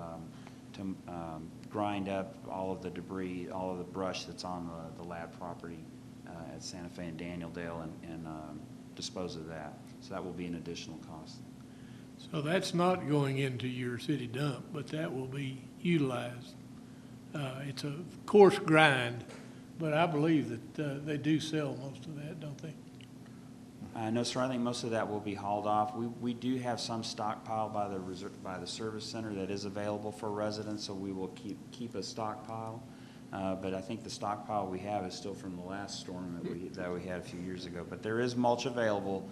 [SPEAKER 15] grind up all of the debris, all of the brush that's on the Ladd property at Santa Fe and Daniel Dale, and dispose of that. So that will be an additional cost.
[SPEAKER 1] So that's not going into your city dump, but that will be utilized. It's a coarse grind, but I believe that they do sell most of that, don't they?
[SPEAKER 15] No, sir. I think most of that will be hauled off. We do have some stockpile by the service center that is available for residents, so we will keep a stockpile. But I think the stockpile we have is still from the last storm that we had a few years ago. But there is mulch available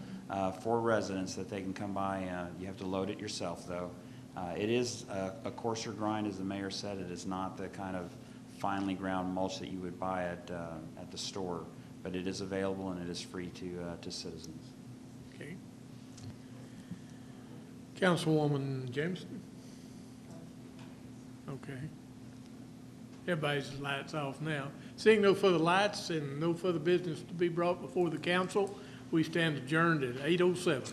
[SPEAKER 15] for residents that they can come by. You have to load it yourself, though. It is a coarser grind, as the mayor said. It is not the kind of finely ground mulch that you would buy at the store, but it is available and it is free to citizens.
[SPEAKER 1] Okay. Councilwoman Jameson? Okay. Everybody's lights off now. Seeing no further lights and no further business to be brought before the council, we stand adjourned at 8:07.